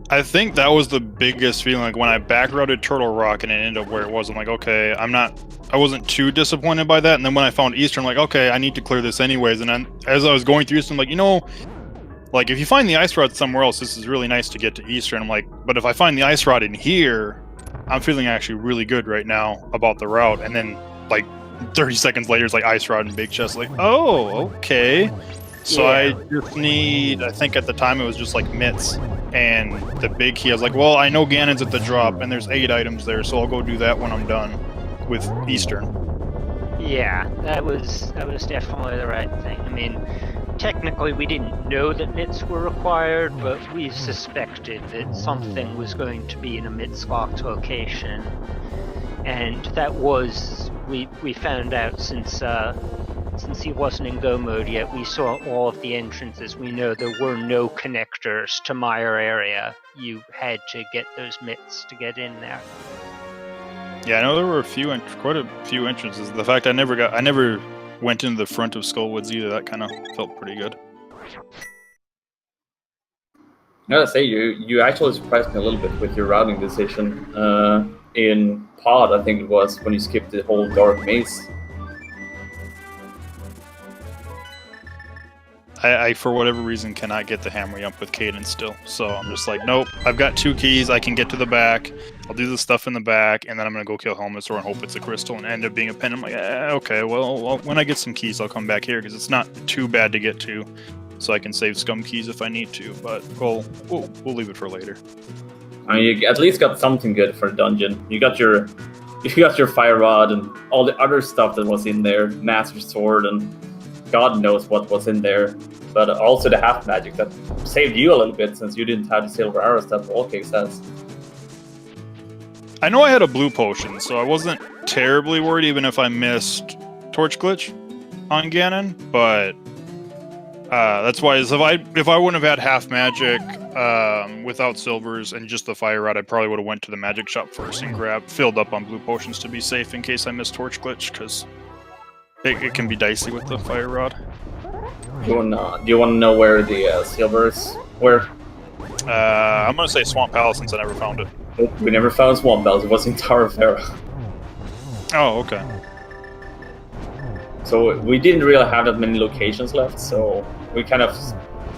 I think that was the biggest feeling, when I backrouted Turtle Rock and it ended up where it was. I'm like, okay, I wasn't too disappointed by that. And then when I found Eastern, I'm like, okay, I need to clear this anyways. And then as I was going through Eastern, I'm like, if you find the ice rod somewhere else, this is really nice to get to Eastern. I'm like, but if I find the ice rod in here, I'm feeling actually really good right now about the route. And then 30 seconds later, it's ice rod and big chest. Oh, okay. So I just need, I think at the time it was just mitts and the big key. I was like, well, I know Ganon's at the drop and there's 8 items there, so I'll go do that when I'm done with Eastern. Yeah, that was definitely the right thing. I mean, technically we didn't know that mitts were required, but we suspected that something was going to be in a mitts locked location. And that was, we found out since he wasn't in go mode yet, we saw all of the entrances. We know there were no connectors to Meyer area. You had to get those mitts to get in there. Yeah, I know there were quite a few entrances. The fact I never went into the front of Skullwoods either. That kind of felt pretty good. I gotta say, you actually surprised me a little bit with your routing decision. In Pod, I think it was, when you skipped the whole Dark Maze. I for whatever reason, cannot get the hammer jump with Cadence still. So I'm just like, nope, I've got 2 keys, I can get to the back, I'll do the stuff in the back, and then I'm going to go kill Helmetsor and hope it's a crystal and end up being a pen. I'm like, okay, well, when I get some keys, I'll come back here, because it's not too bad to get to, so I can save scum keys if I need to, but we'll leave it for later. I mean, you at least got something good for a dungeon. You got your fire rod and all the other stuff that was in there, Master Sword, and God knows what was in there. But also the half magic that saved you a little bit, since you didn't have the silver arrows that WallKicks has. I know I had a blue potion, so I wasn't terribly worried even if I missed Torch Glitch on Ganon, but That's why if I wouldn't have had half magic without silvers and just the fire rod, I probably would have went to the magic shop first and filled up on blue potions to be safe in case I missed torch glitch, because it can be dicey with the fire rod. Do you want to know where the silvers were? I'm gonna say Swamp Palace since I never found it. We never found Swamp Palace. It was in Tower of Hera. Oh, okay. So we didn't really have that many locations left, so we kind of...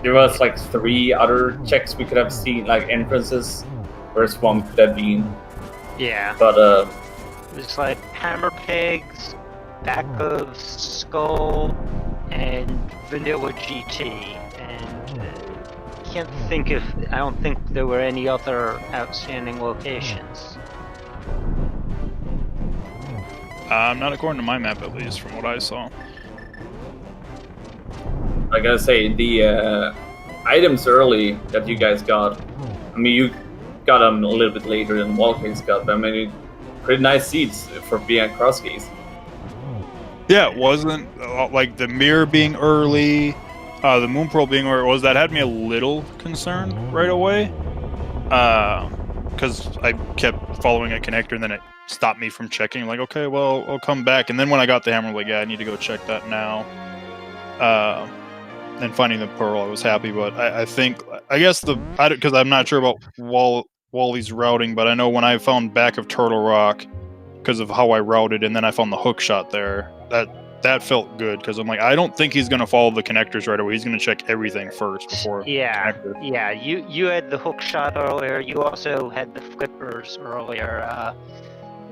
There was like 3 other checks we could have seen, like entrances where Swamp could have been. Yeah. But It was like Hammer Pigs, Back of Skull, and Vanilla GT. And I don't think there were any other outstanding locations. Not according to my map, at least, from what I saw. I gotta say, the items early that you guys got, I mean, you got them a little bit later than WallKicks got them. I mean, pretty nice seeds for being Crosskeys. Yeah, it wasn't like the mirror being early, the moon pearl being where it was. That had me a little concerned right away, because I kept following a connector and then it stopped me from checking. Like, okay, well, I'll come back. And then when I got the hammer, like, yeah, I need to go check that now. And finding the pearl, I was happy. But I guess because I'm not sure about Wally's routing, but I know when I found back of Turtle Rock, because of how I routed, and then I found the hook shot there, that felt good, because I'm like, I don't think he's gonna follow the connectors right away. He's gonna check everything first before. Yeah, yeah. You had the hook shot earlier. You also had the flippers earlier.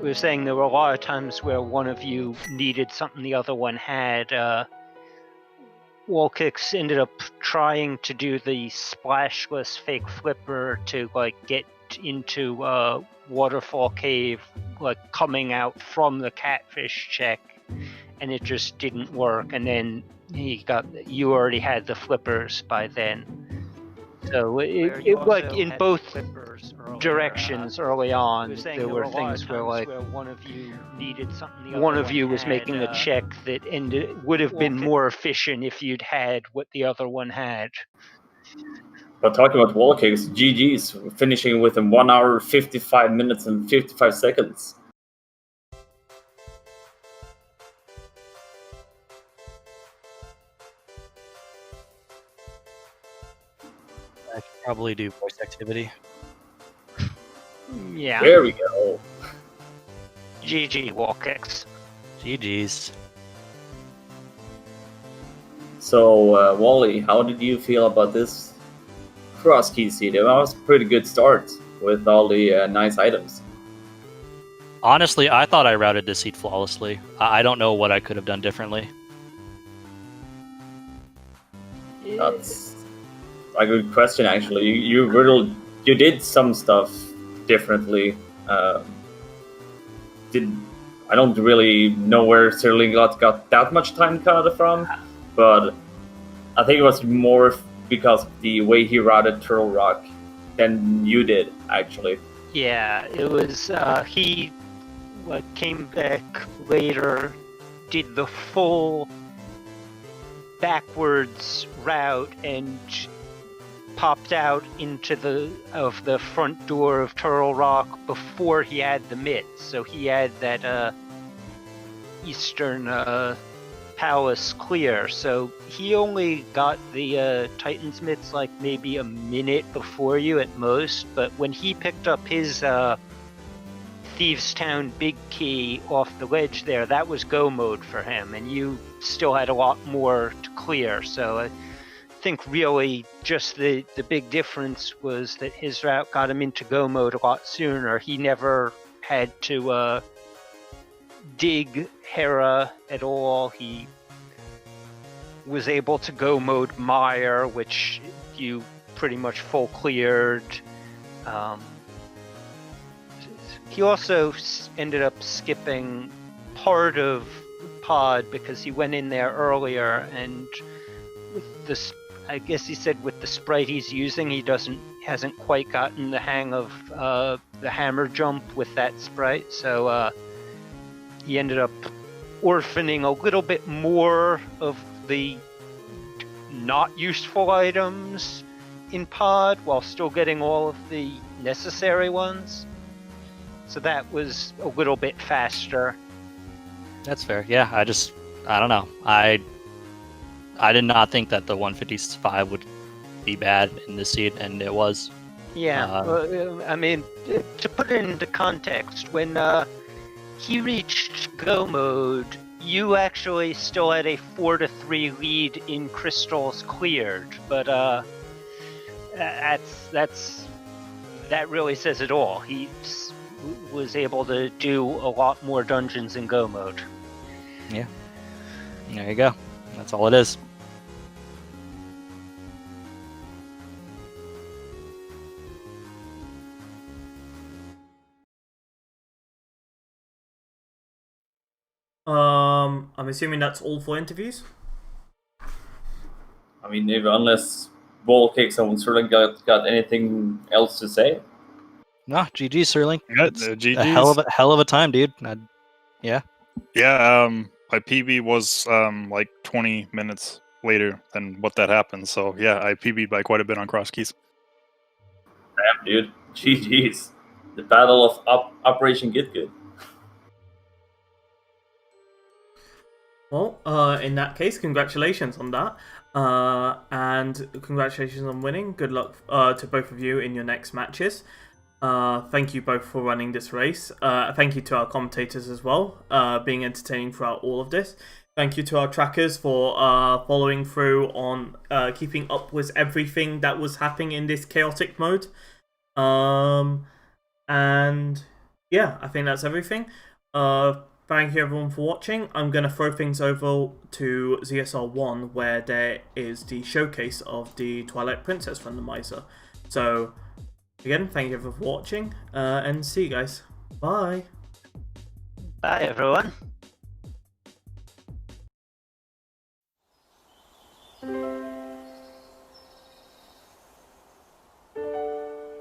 We were saying there were a lot of times where one of you needed something the other one had. WallKicks ended up trying to do the splashless fake flipper to like get into Waterfall Cave, like coming out from the catfish check, and it just didn't work. And then you already had the flippers by then. So it like in both directions early on, there were things where like one of you needed something. One of you was making a check that would have been more efficient if you'd had what the other one had. But talking about WallKicks, GG's finishing with 1 hour, 55 minutes, and 55 seconds. I should probably do voice activity. Yeah. There we go. GG, WallKicks. GG's. So, Wally, how did you feel about this Crosskey seed? That was a pretty good start with all the nice items. Honestly, I thought I routed this seed flawlessly. I don't know what I could have done differently. That's a good question, actually. You did some stuff differently. I don't really know where SirLinkalot got that much time cut from, but I think it was more because of the way he routed Turtle Rock than you did, actually. Yeah, it was, he came back later, did the full backwards route, and popped out into the front door of Turtle Rock before he had the mitts. So he had that eastern palace clear. So he only got the Titan's mitts like maybe a minute before you at most. But when he picked up his Thieves Town big key off the ledge there, that was go mode for him, and you still had a lot more to clear. So I think really just the big difference was that his route got him into go mode a lot sooner. He never had to dig Hera at all. He was able to go mode Mire, which you pretty much full cleared. He also ended up skipping part of Pod because he went in there earlier, and with this, I guess he said with the sprite he's using, he hasn't quite gotten the hang of the hammer jump with that sprite, so he ended up orphaning a little bit more of the not useful items in pod while still getting all of the necessary ones. So that was a little bit faster. That's fair. Yeah, I don't know. I did not think that the 155 would be bad in this seed, and it was. Yeah, I mean, to put it into context, when he reached go mode, you actually still had a 4-3 lead in crystals cleared, but that really says it all. He was able to do a lot more dungeons in go mode. Yeah. There you go. That's all it is. I'm assuming that's all for interviews. I mean, unless WallKicks and SirLinkalot got anything else to say. No, GG, Sirling. Yeah, It's GGs. a hell of a time, dude. Yeah. Yeah, my PB was like 20 minutes later than what that happened. So yeah, I PB'd by quite a bit on Crosskeys. Damn, dude. GG's. The battle of Operation Get Good. Well, in that case, congratulations on that. And congratulations on winning. Good luck to both of you in your next matches. Thank you both for running this race. Thank you to our commentators as well, being entertaining throughout all of this. Thank you to our trackers for following through on keeping up with everything that was happening in this chaotic mode. And yeah, I think that's everything. Thank you everyone for watching. I'm going to throw things over to ZSR1 where there is the showcase of the Twilight Princess randomizer. So again, thank you everyone for watching and see you guys. Bye. Bye everyone.